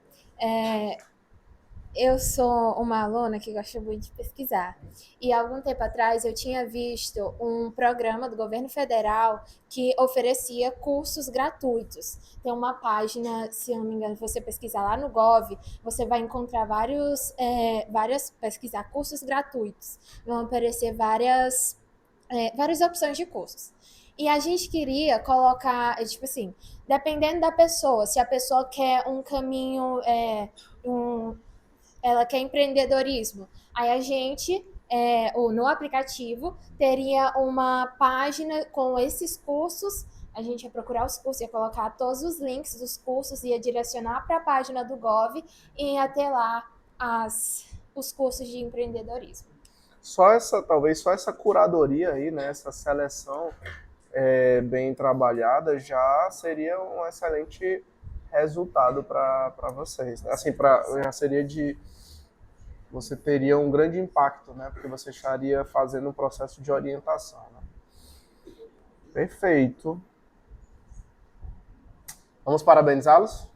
eu sou uma aluna que gosta muito de pesquisar. E há algum tempo atrás eu tinha visto um programa do governo federal que oferecia cursos gratuitos. Tem uma página, se eu não me engano, se você pesquisar lá no Gov, você vai encontrar pesquisar cursos gratuitos. Vão aparecer várias opções de cursos. E a gente queria colocar, tipo assim, dependendo da pessoa, se a pessoa quer um caminho, ela quer empreendedorismo, aí a gente, no aplicativo, teria uma página com esses cursos, a gente ia procurar os cursos, ia colocar todos os links dos cursos, ia direcionar para a página do Gov e ia ter lá os cursos de empreendedorismo. Talvez só essa curadoria aí, né, essa seleção bem trabalhada já seria um excelente resultado para vocês. Né? Assim, você teria um grande impacto, né, porque você estaria fazendo um processo de orientação. Né? Perfeito. Vamos parabenizá-los?